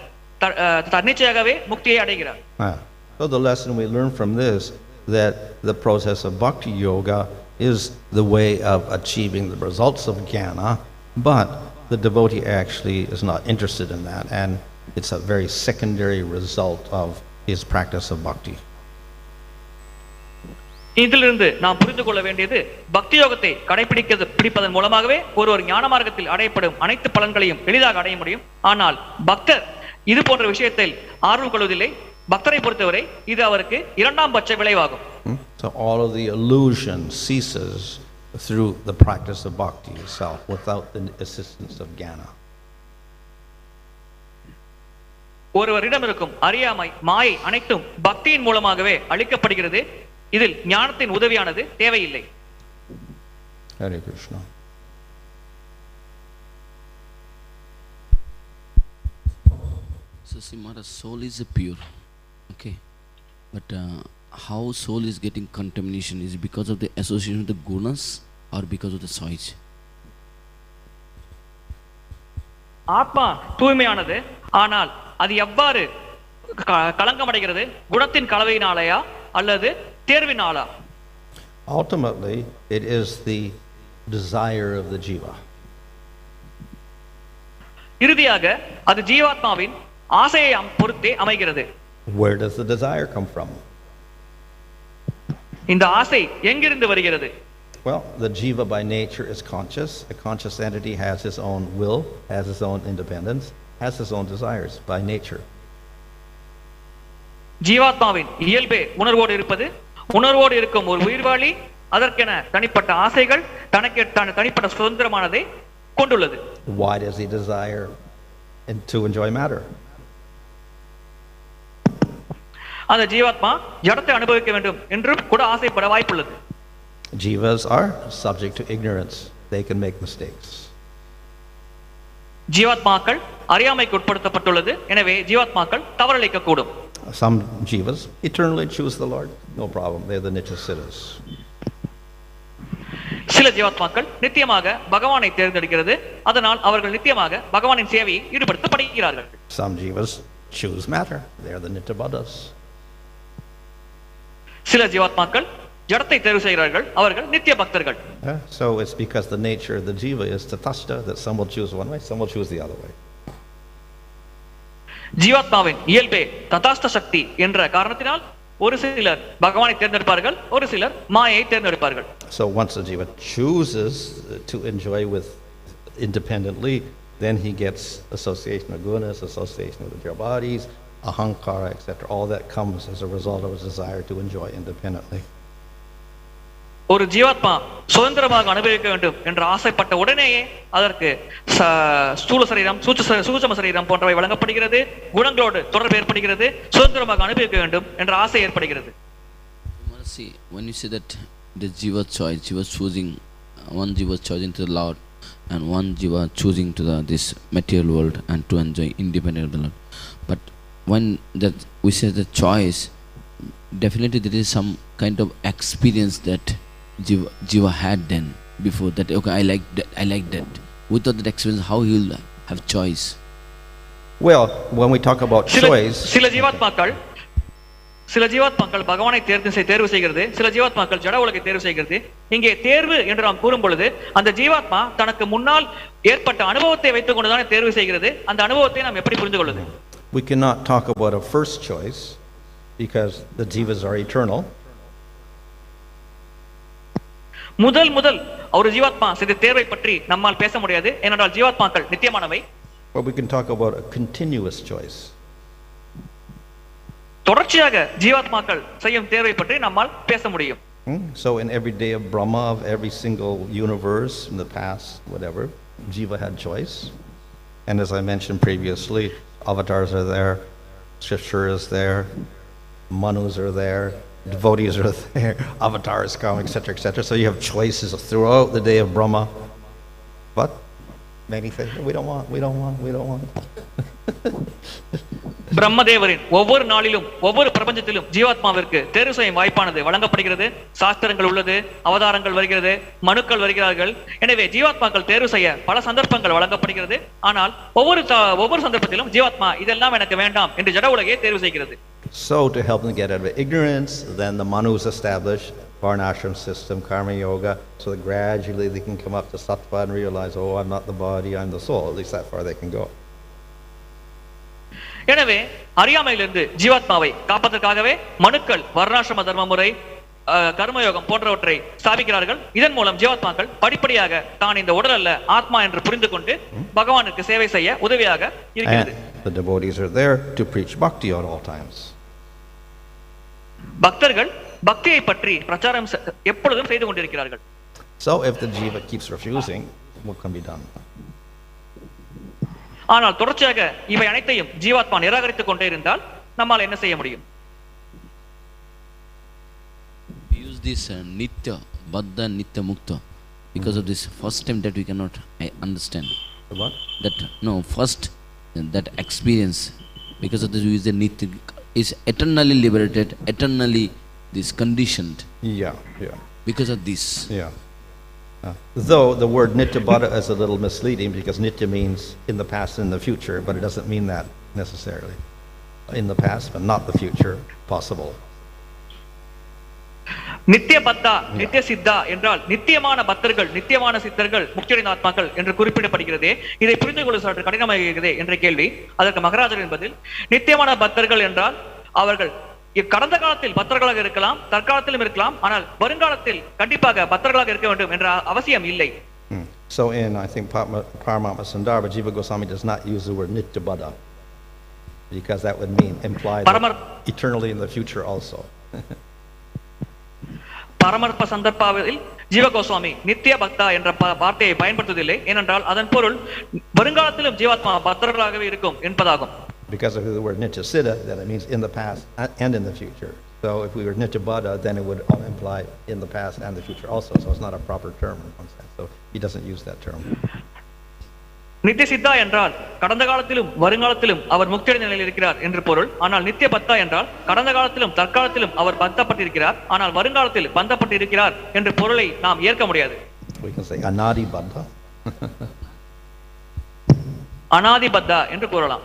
தன்னிச்சையாகவே முக்தியை அடைகிறார். So the lesson we learn from this, that the process of bhakti yoga is the way of achieving the results of jnana, but the devotee actually is not interested in that, and it's a very secondary result of his practice of bhakti. இதிலிருந்து நாம் புரிந்து கொள்ள வேண்டியது, பக்தி யோகத்தை பிடிப்பதன் மூலமாகவே ஒரு ஞான மார்க்கத்தில் அடையப்படும் அனைத்து பலன்களையும் எளிதாக அடைய முடியும். ஆனால் பக்தர் இது போன்ற விஷயத்தில் ஆர்வம் கொள்வதில்லை. பக்தரை பொறுத்தவரை இது அவருக்கு இரண்டாம் பட்ச விளைவாகும். So all of the illusion ceases through the practice of bhakti itself, without the assistance of jnana. ஒருவரிடம் இருக்கும் அறியாமை, மாயை அனைத்தும் பக்தியின் மூலமாகவே அளிக்கப்படுகிறது. இதில் ஞானத்தின் உதவியானது தேவையில்லை. Hare Krishna. So see, Maharaj, soul is pure, okay, but how soul is getting contamination? Is it because of the association with the gunas or because of the choice? ஆத்மா தூய்மையானது, ஆனால் அது எவ்வாறு களங்கமடைகிறது? குணத்தின் கலவையினாலயா அல்லது தேர்வினாலா? Ultimately, it is the desire of the jiva. இறுதியாக அது ஜீவாத்மாவின் ஆசையை பொறுத்தே அமைகிறது. Where does the desire come from? இந்த ஆசை எங்கிருந்து வருகிறது? Well, the jiva by nature is conscious. A conscious entity has his own will, has his own independence, has his own desires by nature. ஜீவாத்மாவின் இயல்பே உணர்வோடு இருப்பது. உணர்வோடு இருக்கும் ஒரு உயிர்வாளி அதற்கென தனிப்பட்ட ஆசைகள், தனிப்பட்ட சுதந்திரமானதை கொண்டுள்ளது. Why does he desire to enjoy matter? அந்த ஜீவாத்மா ஜடத்தை அனுபவிக்க வேண்டும் என்றும் கூட ஆசைப்பட வாய்ப்புள்ளது. Jivas are subject to ignorance. They can make mistakes. ஜீவாத்மாக்கள் அறியாமைக்கு உட்படுத்தப்பட்டுள்ளது. எனவே ஜீவாத்மாக்கள் தவறளிக்க கூடும். Some jivas eternally choose the Lord. No problem. They're the nityasiddhas. சில ஜீவாத்மாக்கள் நித்தியமாக பகவானை தேர்ந்தெடுக்கிறது. அதனால் அவர்கள் நித்தியமாக பகவானின் சேவையில் ஈடுபடுத்தப்படுகிறார்கள். Some jivas choose matter. They're the nityabaddhas. சில ஜீவாத்மாக்கள் ஜடத்தை தேர்வு செய்கிறார்கள். அவர்கள் நித்திய பக்தர்கள். So it's because the nature of the jiva is tatastha that some will choose one way, some will choose the other way. ஜீவாத்மாவின் இயல்பே ததாஸ்த சக்தி என்ற காரணத்தினால் ஒரு சிலர் பகவானை தேர்ந்தெடுப்பார்கள், ஒரு சிலர் மாயையை தேர்ந்தெடுப்பார்கள். So once the jiva chooses to enjoy with independently, then he gets association of gunas, association with the bodies, ahaṁkara, etc. All that comes as a result of his desire to enjoy independently. ஒரு ஜீவாத்மா சுதந்திரமாக அனுபவிக்க வேண்டும் என்று ஆசைப்பட்ட உடனேயே அதற்கு ஸ்தூல சரீரம், சூட்சும சரீரம் போன்றவை வழங்கப்படுகிறது. குணங்களோடு தொடர்பு ஏற்படுகிறது. சுதந்திரமாக அனுபவிக்க வேண்டும் என்ற ஆசை ஏற்படுகிறது. See, when you say that the jiva choice, jiva choosing, one jiva choosing to the Lord and one jiva choosing to this material world and to enjoy independent of the Lord. But when that we say the choice, definitely there is some kind of experience that jiva had then before that. Okay, I like that. Without that experience, how he will have choice? Well, when we talk about choice, சில ஜீவாத்மாக்கள் பகவானை தேர்வு செய்கிறது. சில ஜீவாத்மாக்கள் ஜட உலகை தேர்வு செய்கிறது. இங்கே தேர்வு என்று நாம் கூறும் பொழுது அந்த ஜீவாத்மா தனக்கு முன்னால் ஏற்பட்ட அனுபவத்தை வைத்துக் கொண்டுதானே தேர்வு செய்கிறது. அந்த அனுபவத்தை நாம் எப்படி புரிந்து கொள்வது? we cannot talk about a first choice because the jivas are eternal. முதல் ஒரு ஜீவாத்மா செய்த தேர்வை பற்றி நம்மால் பேச முடியாது. ஏனென்றால் ஜீவாத்மாக்கள் நித்தியமானவை. But we can talk about a continuous choice. தொடர்ச்சியாக ஜீவாத்மாக்கள் செய்யும் தேர்வை பற்றி நம்மால் பேச முடியும். So in every day of Brahma, of every single universe in the past, whatever, jiva had choice. And as I mentioned previously, avatars are there, scripture is there, manus are there, devotees are there, avatars come, etc., etc. So you have choices throughout the day of Brahma. But many things we don't want. பிரம்மதேவரின் ஒவ்வொரு நாளிலும் ஒவ்வொரு பிரபஞ்சத்திலும் ஜீவாத்மாவிற்கு தேர்வு செய்யும் வாய்ப்பானது வழங்கப்படுகிறது. சாஸ்திரங்கள் உள்ளது, அவதாரங்கள் வருகிறது, மனுக்கள் வருகிறார்கள். எனவே ஜீவாத்மாக்கள் தேர்வு செய்ய பல சந்தர்ப்பங்கள் வழங்கப்படுகிறது. ஆனால் ஒவ்வொரு சந்தர்ப்பத்திலும் ஜீவாத்மா இதெல்லாம் எனக்கு வேண்டாம் என்று ஜட உலகையே தேர்வு செய்கிறது. So to help them get out of ignorance, then the manus establish varnashram system, karma yoga, so that gradually they can come up to sattva and realize, oh, I'm not the body, I'm the soul. At least that far they can go. எனவே அறியாமையிலிருந்து ஜீவாத்மாவை காப்பதற்காகவே மனுக்கள் வர்ணாசிரம தர்ம முறை, கர்மயோகம் போன்றவற்றை ஸ்தாபிக்கிறார்கள். இதன் மூலம் ஜீவாத்மாக்கள் படிப்படியாக தான் இந்த உடல் அல்ல ஆத்மா என்று புரிந்து கொண்டு பகவானுக்கு சேவை செய்ய உதவியாக இருக்கிறது. And the devotees are there to preach bhakti at all times. பக்தர்கள் பக்தியை பற்றி பிரச்சாரம் எப்பொழுதும் செய்து கொண்டிருக்கிறார்கள். So if the jiva keeps refusing, what can be done? ஆனால் தொடர்ச்சியாக இவை அனைத்தையும் ஜீவாத்மா நிராகரித்துக் கொண்டே இருந்தால் நம்மால் என்ன செய்ய முடியும்? Use this nitya, baddha, nitya, mukta. Because of this first time that we cannot understand. What? That no, first that experience, because of this we use the nitya, is eternally liberated, eternally this conditioned. Yeah. Because of this. Yeah. Though the word nitya baddha is a little misleading because nitya means in the past and in the future, but it doesn't mean that necessarily. In the past, but not the future, possible. நித்திய பத்தா, நித்திய சித்தா என்றால் நித்தியமான பக்தர்கள், நித்தியமான சித்தர்கள், முக்தியடைந்த ஆத்மாக்கள் என்று குறிப்பிடப்படுகிறதே. இதை புரிந்து கொள்ள சற்று கடினமாகிறதே என்ற கேள்வி. அதற்கு மகராஜர் என்பதில் நித்தியமான பக்தர்கள் என்றால் அவர்கள் கடந்த காலத்தில் பக்தர்களாக இருக்கலாம், தற்காலத்திலும் இருக்கலாம், ஆனால் வருங்காலத்தில் கண்டிப்பாக பக்தர்களாக இருக்க வேண்டும் என்ற அவசியம் இல்லை. So in, I think, Paramatma Sandarbha, Jiva Goswami does not use the word nitya baddha because that would imply that eternally in the future also. பரமர்ப்ப சந்தர்ப்பாவில் ஜீவ கோஸ்வாமி நித்திய பக்தா என்ற வார்த்தையை பயன்படுத்துவதில்லை. ஏனென்றால் அதன் பொருள் வருங்காலத்திலும் ஜீவாத்மா பக்தர்களாகவே இருக்கும் என்பதாகும். Because of the word nitya siddha, that it means in the past and in the future. So if we were nitya baddha, then it would imply in the past and the future also. So it's not a proper term in one sense. So he doesn't use that term. நித்திய சித்தா என்றால் கடந்த காலத்திலும் வருங்காலத்திலும் அவர் முக்தியடைந்த நிலையில் இருக்கிறார் என்று பொருள். ஆனால் நித்திய பக்தா என்றால் கடந்த காலத்திலும் தற்காலத்திலும் அவர் பந்தப்பட்டிருக்கிறார், ஆனால் வருங்காலத்தில் பந்தப்பட்டிருக்கிறார் என்ற பொருளை நாம் ஏற்க முடியாது. We can say anadi baddha. அனாதி பத்தா என்று கூறலாம்.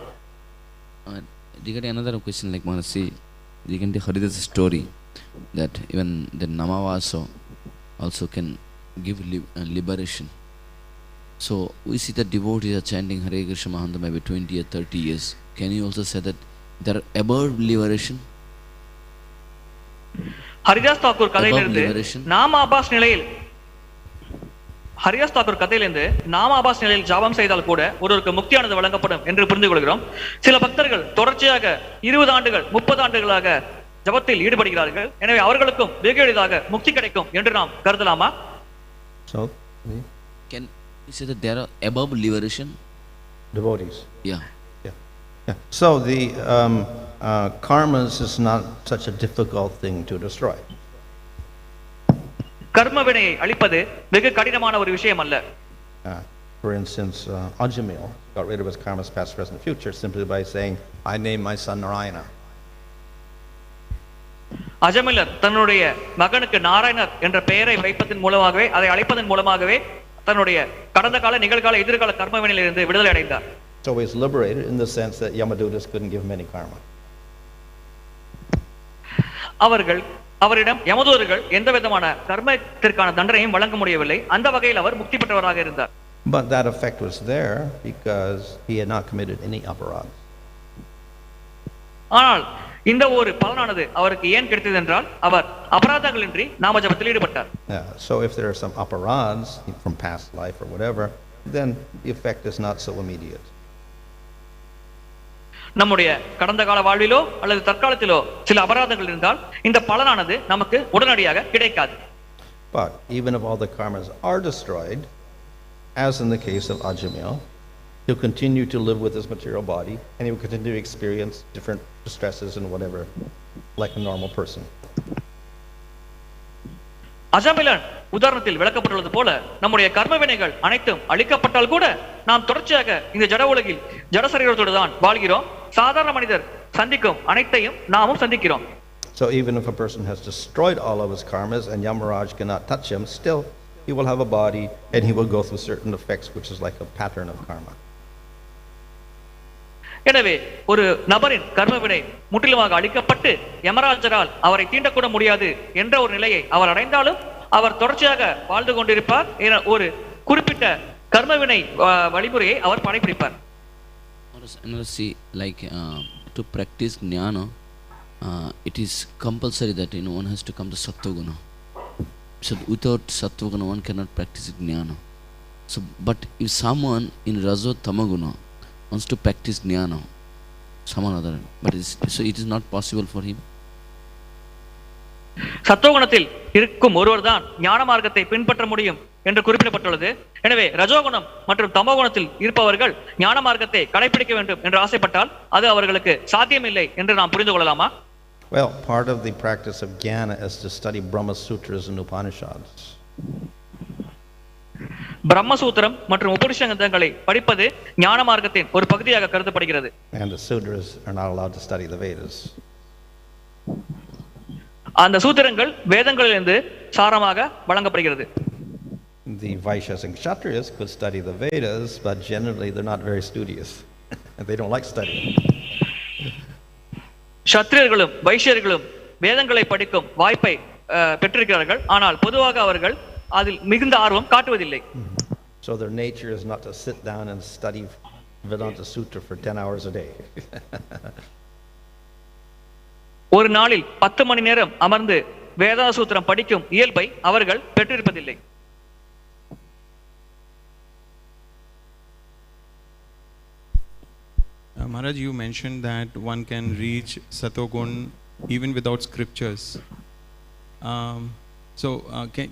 Regarding another question, like Manasi, you can hear this story that even the Namavasa also can give liberation. So we see that devotees are chanting Hare Krishna Mahantra maybe 20 or 30 years. Can you also say that they are above liberation? Haridas Thakur கதையிலிருந்து நாமாபாஸ் நிலையில் ஹரிதாஸ் தாக்கூர் கதையிலிருந்து நாமாபாஸ் நிலையில் ஜாபம் செய்தால் கூட ஒருவருக்கு முக்தியானது வழங்கப்படும் என்று புரிந்து கொள்கிறோம். சில பக்தர்கள் தொடர்ச்சியாக 20 ஆண்டுகள் 30 ஆண்டுகளாக ஜபத்தில் ஈடுபடுகிறார்கள். எனவே அவர்களுக்கும் வெகு எளிதாக முக்தி கிடைக்கும் என்று நாம் கருதலாமா? So can you say that they are above liberation? Devotees. Yeah. So the karmas is not such a difficult thing to destroy. கர்ம வினையை அழிப்பது வெகு கடினமான ஒரு விஷயம் அல்ல. For instance, Ajamil got rid of his karmas past, present, future simply by saying, I name my son Narayana. அஜமிலர் தன்னுடைய மகனுக்கு நாராயணர் என்ற பெயரை வைப்பதன் மூலமாகவே அதை அழைப்பதன் மூலமாகவே தன்னுடைய கடந்த கால நிகழ்கால எதிர்கால கர்ம வினையிலிருந்து விடுதலை அடைந்தார். So he was liberated in the sense that Yamadutas couldn't give him any karma. அவரிடம் யமதூதர்கள் எந்த விதமான கர்மத்திற்கான தண்டனையும் வழங்க முடியவில்லை. அந்த வகையில் அவர் முக்தி பெற்றவராக இருந்தார். But that effect was there because he had not committed any aparadhas. ஆனால் இந்த ஒரு பலனானது அவருக்கு ஏன் கிடைத்தது என்றால் அவர் அபராதங்களின்றி நாம ஜபத்தில் ஈடுபட்டார். So if there are some aparadhas from past life or whatever, then the effect is not so immediate. நம்முடைய கடந்த கால வாழ்விலோ அல்லது தற்காலத்திலோ சில அபராதங்கள் இருந்தால் இந்த பலனானது நமக்கு உடனடியாக கிடைக்காது. But even if all the karmas are destroyed, as in the case of Ajamil, he'll continue to live with his material body and he will continue to experience different distresses and whatever like a normal person. அஜமிலன் உதாரணத்தில் விளக்கப்பட்டுள்ளது போல நம்முடைய கர்ம வினைகள் அனைத்தும் அழிக்கப்பட்டால் கூட நாம் தொடர்ச்சியாக இந்த ஜட உலகில் ஜட சரீரத்தோடு தான் வாழ்கிறோம். சாதாரண மனிதர் சந்திக்கும் அனைத்தையும் நாமும் சந்திக்கிறோம். So even if a person has destroyed all of his karmas and Yamaraj cannot touch him, still he will have a body and he will go through certain effects, which is like a pattern of karma. எனவே ஒரு நபரின் கர்மவினை முற்றிலுமாக அழிக்கப்பட்டு யமராஜரால் அவரை தீண்டக்கூட முடியாது என்ற ஒரு நிலையை அவர் அடைந்தாலும் அவர் தொடர்ச்சியாக வாழ்ந்து கொண்டிருப்பார். ஒரு குறிப்பிட்ட கர்மவினை வழிமுறையை அவர் படைப்பிடிப்பார். See, like to practice jnana, it is compulsory that one has to come to sattva-guna. So without sattva-guna one cannot practice jnana. So but if someone in rajo-tama-guna wants to practice jnana, someone other, but so it is not possible for him. சத்துவகுணத்தில் இருக்கும் ஒருவர் தான் ஞான மார்க்கத்தை பின்பற்ற முடியும் என்று குறிப்பிடப்பட்டுள்ளது. எனவே ரஜோகுணம் மற்றும் தமோகுணத்தில் இருப்பவர்கள் ஞான மார்க்கத்தை கடைபிடிக்க வேண்டும் என்று ஆசைப்பட்டால் அது அவர்களுக்கு சாத்தியமில்லை என்று நாம் புரிந்து கொள்ளலாமா? Well, part of the practice of jnana is to study Brahma Sutras and Upanishads. Brahmasutra மற்றும் உபனிஷதங்களை படிப்பது ஞான மார்க்கத்தின் ஒரு பகுதியாக கருதப்படுகிறது. And the Sudras are not allowed to study the Vedas. அந்த சூத்திரங்கள் வேதங்களிலிருந்து சாரமாக வழங்கப்படுகிறது. The Vaishyas and Kshatriyas could study the Vedas, but generally they're not very studious. They don't like studying. க்ஷத்ரியர்களும் வைஷ்யர்களும் வேதங்களை படிக்கும் வாய்ப்பை பெற்றிருக்கிறார்கள், ஆனால் பொதுவாக அவர்கள் அதில் மிகுந்த ஆர்வம் காட்டுவதில்லை. So their nature is not to sit down and study Vedanta Sutra for 10 hours a day. ஒரு நாளில் 10 மணி நேரம் அமர்ந்து வேதாந்த சூத்திரம் படிக்கும் இயல்பை அவர்கள் பெற்றிருப்பதில்லை. Maharaj, you mentioned that one can reach Satogun even without scriptures.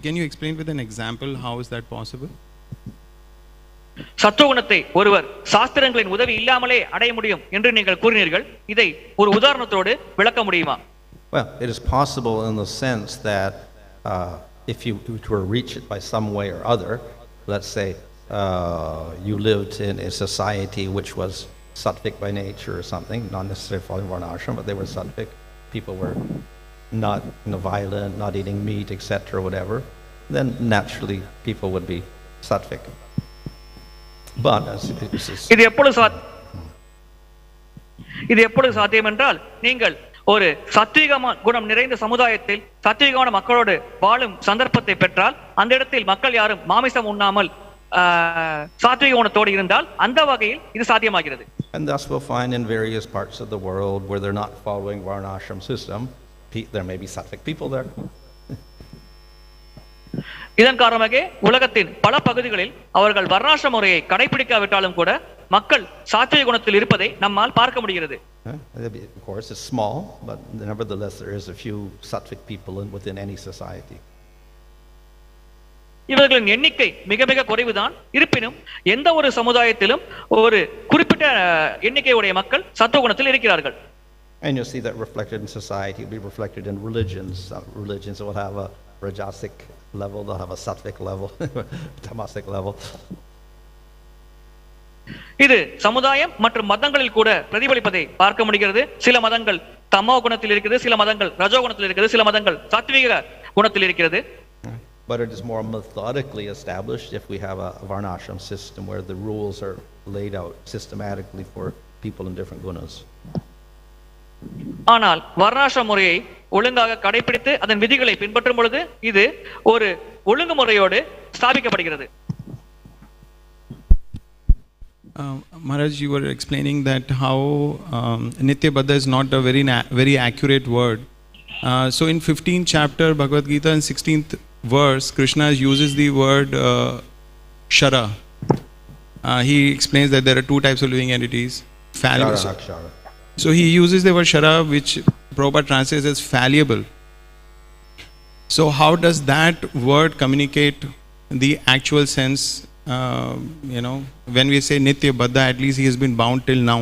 Can you explain with an example how is that possible? சத்துவகுணத்தை ஒருவர் சாஸ்திரங்களின் உதவி இல்லாமலே அடைய முடியும் என்று நீங்கள் கூறினீர்கள். இதை ஒரு உதாரணத்தோடு விளக்க முடியுமா? Well, it is possible in the sense that if you were to reach it by some way or other, let's say you lived in a society which was sattvic by nature or something, not necessarily following varnashram, but they were sattvic. People were not violent, not eating meat, etc., whatever. Then naturally people would be sattvic. But இது எப்பொழுது சாத்தியம் என்றால், நீங்கள் ஒரு சத்வீக குணம் நிறைந்த சமுதாயத்தில் சத்வீகமான மக்களோடு வாழும் சந்தர்ப்பத்தை பெற்றால், அந்த இடத்தில் மக்கள் யாரும் மாமிசம் உண்ணாமல் சாத்வீக குணத்தோடு இருந்தால் அந்த வகையில் இது சாத்தியமாகிறது. And thus we'll find in various parts of the world where they're not following varnashram system, there may be sattvic people there. இதன் காரணமாக உலகத்தின் பல பகுதிகளில் அவர்கள் வர்ணாசிரம முறையை கடைபிடிக்காவிட்டாலும் கூட மக்கள் சாத்வீக குணத்தில் இருப்பதை நம்மால் பார்க்க முடிகிறது. Of course it's small, but nevertheless there is a few sattvic people within any society. இவர்களின் எண்ணிக்கை மிக மிக குறைவுதான். இருப்பினும் எந்த ஒரு சமுதாயத்திலும் ஒரு குறிப்பிட்ட எண்ணிக்கையுடைய மக்கள் சத்துவ குணத்தில் இருக்கிறார்கள். And you'll see that reflected in society, will be reflected in religions. Religions will have a rajasic level, they'll have a sattvic level, tamasic level. இது சமுதாயம் மற்றும் மதங்களில் கூட பிரதிபலிப்பதை பார்க்க முடிகிறது. சில மதங்கள் தமோ குணத்தில் இருக்கிறது, சில மதங்கள் ரஜோ குணத்தில் இருக்கிறது, சில மதங்கள் சாத்வீக குணத்தில் இருக்கிறது. But it is more methodically established if we have a varnashram system where the rules are laid out systematically for people in different gunas. ஆனால் வர்ணாசிரம முறையை ஒழுங்காக கடைபிடித்து அதன் விதிகளை பின்பற்றும் பொழுது இது ஒரு ஒழுங்குமுறையோடு ஸ்தாபிக்கப்படுகிறது. Maharaj, you were explaining that how Nitya Baddha is not a very accurate word. So in 15th chapter Bhagavad Gita and 16th verse, Kṛṣṇa uses the word Shara. He explains that there are two types of living entities. Shara. So he uses the word Shara, which Prabhupada translates as fallible. So how does that word communicate the actual sense? When we say Nitya Baddha, at least he has been bound till now.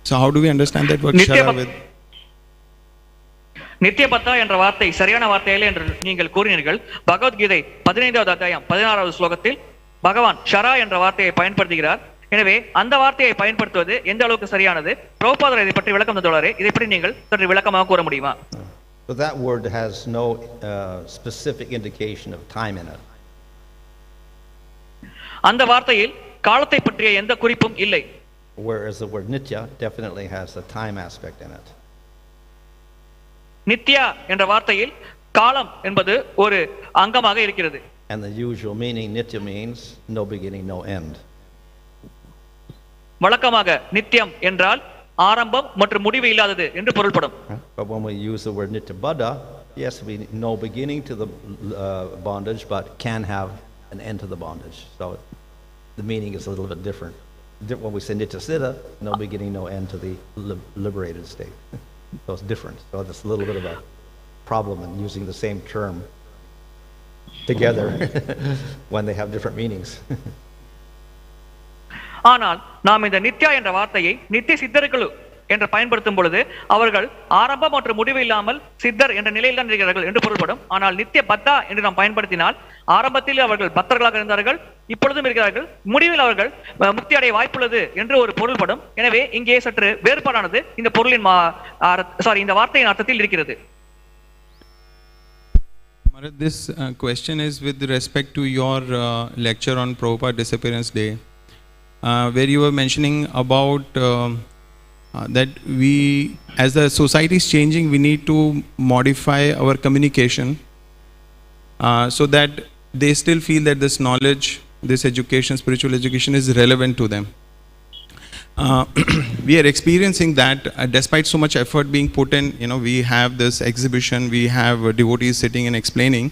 So how do we understand that word Shara with? நித்தியபத்தா என்ற வார்த்தை சரியான வார்த்தையில்லை என்று நீங்கள் கூறினீர்கள். பகவத்கீதை 15வது அத்தியாயம் 16வது ஸ்லோகத்தில் பகவான் ஷரா என்ற வார்த்தையை பயன்படுத்துகிறார். எனவே அந்த வார்த்தையை பயன்படுத்துவது எந்த அளவுக்கு சரியானது? பிரபுபாதர் இதை பற்றி விளக்கம் தந்துள்ளாரே, இதை பற்றி நீங்கள் சற்று விளக்கமாக கூற முடியுமா? So that word has no specific indication of time in it. அந்த வார்த்தையில் காலத்தை பற்றிய எந்த குறிப்பும் இல்லை. Whereas the word nitya definitely has a time aspect in it. Nithya என்ற வார்த்தையில் காலம் என்பது ஒரு அங்கமாக இருக்கிறது. And the usual meaning nitya means no beginning, no end. வழக்கமாக நித்தியம் என்றால் ஆரம்பம் மற்றும் முடிவு இல்லாதது என்று பொருள்படும். But when we use the word nityabada, yes, we no beginning to the bondage, but can have an end to the bondage. So the meaning is a little bit different. When we say nityasiddha, no beginning, no end to the liberated state. So it's different. So there's a little bit of a problem in using the same term together when they have different meanings. ஆனால் நாம் இந்த நித்யா என்ற வார்த்தையை நித்திய சித்தர்கள் என்று பயன்படுத்தும் பொழுது அவர்கள் ஆரம்பம் மற்றும் முடிவு இல்லாமல் சித்தர் என்ற நிலையில் தான் இருக்கிறார்கள் என்று பொருள்படும். ஆனால் நித்திய பத்தா என்று நாம் பயன்படுத்தினால் ஆரம்பத்தில் அவர்கள் பக்தர்களாக இருந்தார்கள், இப்பொழுதும் இருக்கிறார்கள், முடிவில் அவர்கள் முக்தி அடைய வாய்ப்புள்ளது என்று ஒரு பொருள்படும். எனவே இங்கே சற்று வேறுபாடானது இந்த பொருளின் இந்த வார்த்தையின் அர்த்தத்தில் இருக்கிறது. This question is with respect to your lecture on Prabhupada Disappearance Day, where you were mentioning about that we, as the society is changing, we need to modify our communication so that they still feel that this knowledge, this education, spiritual education is relevant to them. We are experiencing that despite so much effort being put in, we have this exhibition, we have devotees sitting and explaining,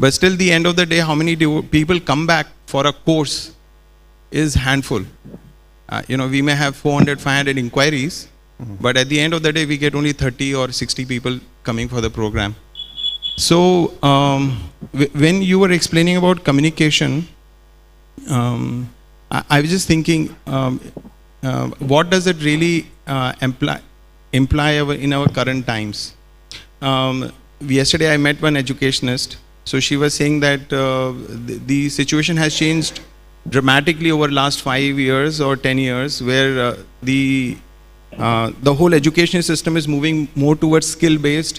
but still the end of the day, how many people come back for a course is handful. We may have 400, 500 inquiries, but at the end of the day, we get only 30 or 60 people coming for the program. So, when you were explaining about communication, I was just thinking, what does it really imply in our current times? Yesterday, I met one educationist. So she was saying that the situation has changed dramatically over last 5 years or 10 years, where the whole education system is moving more towards skill-based,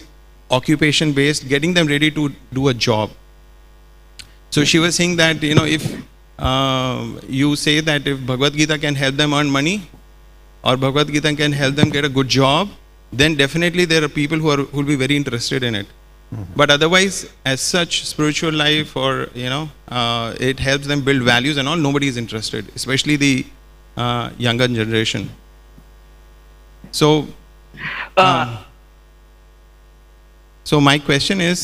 occupation-based, getting them ready to do a job. So she was saying that, if you say that if Bhagavad Gita can help them earn money, or Bhagavad Gita can help them get a good job, then definitely there are people who will be very interested in it. But otherwise, as such, spiritual life or, it helps them build values and all, nobody is interested, especially the younger generation. So, my question is,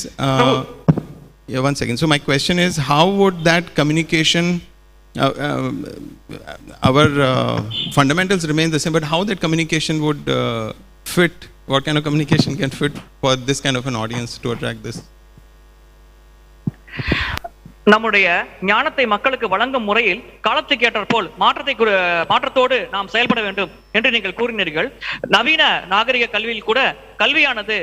one second. So my question is, how would that communication, our fundamentals remain the same, but how that communication would fit? What kind of communication can fit for this kind of an audience to attract this? நம்முடைய ஞானத்தை மக்களுக்கு வழங்கும் முறையில் காலத்துக்கு ஏற்றாற்போல் மாற்றத்தோடு நாம் செயல்பட வேண்டும் என்று நீங்கள் கூறினீர்கள். நவீன நாகரிக கல்வியில் கூட கல்வியானது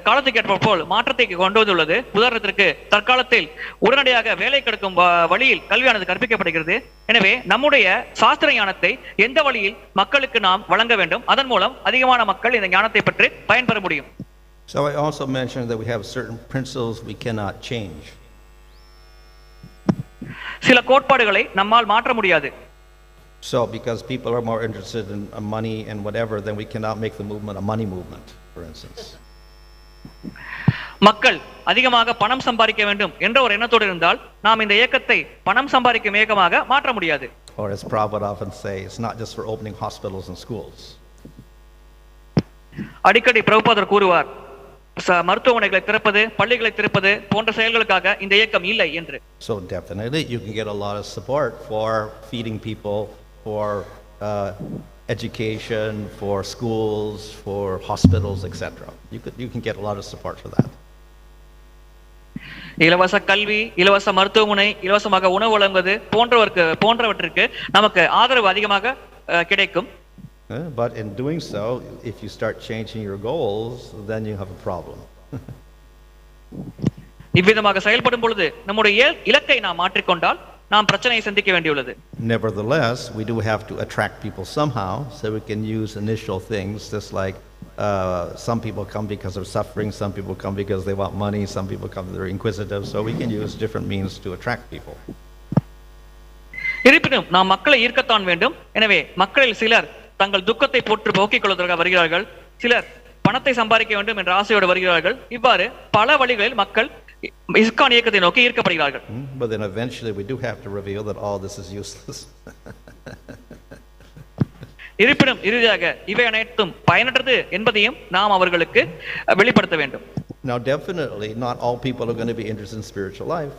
காலத்துக்கு ஏற்றாற்போல் மாற்றத்தை கொண்டு வந்துள்ளது. உதாரணத்திற்கு தற்காலத்தில் உடனடியாக வேலை கிடைக்கும் வழியில் கல்வியானது கற்பிக்கப்படுகிறது. எனவே நம்முடைய சாஸ்திர ஞானத்தை எந்த வழியில் மக்களுக்கு நாம் வழங்க வேண்டும், அதன் மூலம் அதிகமான மக்கள் இந்த ஞானத்தை பற்றி பயன்பெற முடியும். So I also mentioned that we have certain principles we cannot change. சில கோட்பாடுகளை நம்மால் மாற்ற முடியாது. So because people are more interested in money and whatever, then we cannot make the movement a money movement, for instance. மக்கள் அதிகமாக பணம் சம்பாதிக்க வேண்டும் என்ற ஒரு எண்ணத்தோடு இருந்தால் நாம் இந்த இயக்கத்தை பணம் சம்பாதிக்கும் இயக்கமாக மாற்ற முடியாது. Or as Prabhupada often say, it's not just for opening hospitals and schools. அடிக்கடி பிரபுபாதர் கூறுவார், மருத்துவமனைகளை திறப்பது, பள்ளிகளை திறப்பது போன்ற செயல்களுக்காக இந்த இயக்கம் இல்லை என்று. So definitely you can get a lot of support for feeding people, for education, for schools, for hospitals, etc. You can get a lot of support for that. இலவச கல்வி, இலவச மருத்துவமனை, இலவசமாக உணவு வழங்குவது போன்றவற்றிற்கு நமக்கு ஆதரவு அதிகமாக கிடைக்கும். But in doing so, if you start changing your goals, then you have a problem. இவ்விதமாக செயல்படும் பொழுது நம்முடைய இலக்கை நாம் மாற்றிக்கொண்டால் நாம் பிரச்சனையை சந்திக்க வேண்டியுள்ளது. Nevertheless, we do have to attract people somehow, so we can use initial things, just like some people come because of suffering, some people come because they want money, some people come they're inquisitive, so we can use different means to attract people. இருப்பினும் நாம் மக்களை ஈர்க்கத்தான் வேண்டும். எனவே மக்களில் சிலர் தங்கள் துக்கத்தை போக்கிக் கொள்வதற்காக வருகிறார்கள், சிலர் பணத்தை சம்பாதிக்க வேண்டும் என்ற ஆசையோடு வருகிறார்கள். இவ்வாறு பல வழிகளில் மக்கள் இஸ்கான் இயக்கத்தை நோக்கி ஈர்க்கப்படுகிறார்கள். But then eventually we do have to reveal that all this is useless. இருப்பினும் இறுதியாக இவை அனைத்தும் பயனற்றது என்பதையும் நாம் அவர்களுக்கு வெளிப்படுத்த வேண்டும். Now definitely not all people are going to be interested in spiritual life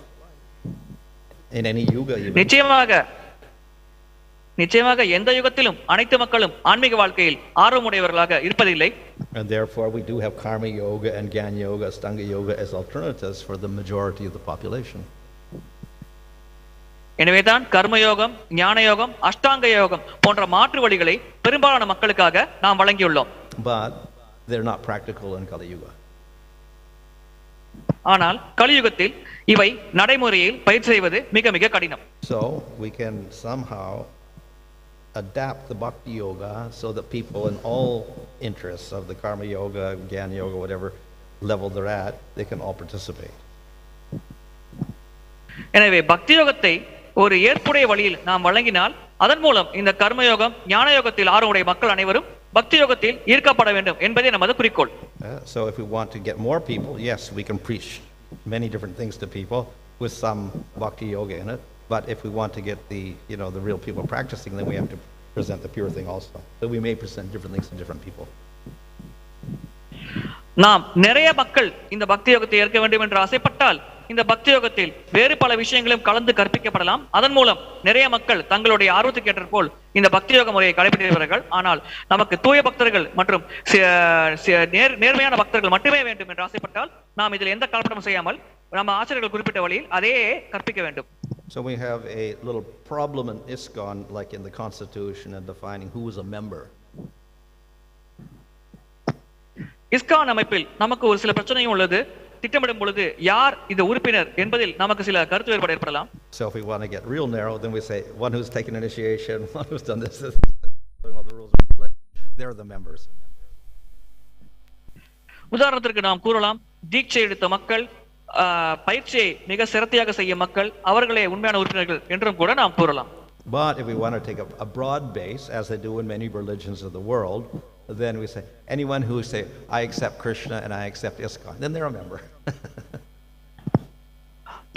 in any yuga even. நிச்சயமாக எந்த யுகத்திலும் அனைத்து மக்களும் ஆன்மீக வாழ்க்கையில் ஆர்வமுடையவர்களாக இருப்பதில்லை. And therefore we do have karma yoga and jnana yoga, ashtanga yoga as alternatives for the majority of the population. எனவேதான் கர்மயோகம், ஞான யோகம், அஷ்டாங்க யோகம் போன்ற மாற்று வழிகளை பெரும்பாலான மக்களுக்காக நாம் வழங்கியுள்ளோம். But they're not practical in Kali Yuga. ஆனால் கலியுகத்தில் இவை நடைமுறையில் பயிற்சி செய்வது மிக மிக கடினம். So we can somehow adapt the bhakti yoga so that people in all interests of the karma yoga, jnana yoga, whatever level they're at, they can all participate. எனவே பக்தி யோகத்தை ஒரு ஏற்புடைய வழியில் நாம் வழங்கினால் அதன் மூலம் இந்த கர்மயோகம், ஞான யோகத்தில் ஆர்வமுடைய மக்கள் அனைவரும் பக்தி யோகத்தில் ஈர்க்கப்பட வேண்டும் என்பதே நமது குறிக்கோள். So if we want to get more people, yes, we can preach many different things to people with some bhakti yoga in it. But if we want to get the real people practicing, then we have to present the pure thing also. So we may present different things to different people. நாம் நிறைய மக்கள் இந்த பக்தி யோகத்தை ஏற்க வேண்டும் என்று ஆசைப்பட்டால் இந்த பக்தி யோகத்தில் வேறு பல விஷயங்களும் கலந்து கற்பிக்கப்படலாம். அதன் மூலம் நிறைய மக்கள் தங்களுடைய ஆர்வத்துக்கு ஏற்ற போல் இந்த பக்தி யோக முறையை கடைபிடிப்பார்கள். ஆனால் நமக்கு தூய பக்தர்கள் மற்றும் நேர்மையான பக்தர்கள் மட்டுமே வேண்டும் என்று ஆசைப்பட்டால் நாம் இதில் எந்த கலப்படமும் செய்யாமல் நம்ம ஆசிரியர்கள் குறிப்பிட்ட வழியில் அதே கற்பிக்க வேண்டும். So we have a little problem in ISKCON, like in the Constitution, and defining who is a member. ISKCON அமைப்பில் நமக்கு ஒரு சில பிரச்சனையும் உள்ளது. திட்டமிடும் பொழுது யார் இந்த உறுப்பினர் என்பதில் நமக்கு சில கருத்து வேறுபாடு ஏற்படலாம். So if we want to get real narrow, then we say one who's taken initiation, one who's done this, all the rules, they're the members. உதாரணத்திற்கு நாம் கூறலாம், தீட்சை எடுத்த மக்கள், பயிற்சியை மிக சிரத்தையாக செய்யும் மக்கள், அவர்களே உண்மையான உறுப்பினர்கள் என்றும் கூட நாம் கூறலாம். But if we want to take a broad base, as they do in many religions of the world, then we say anyone who say I accept Kṛṣṇa and I accept ISKCON, then they're a member.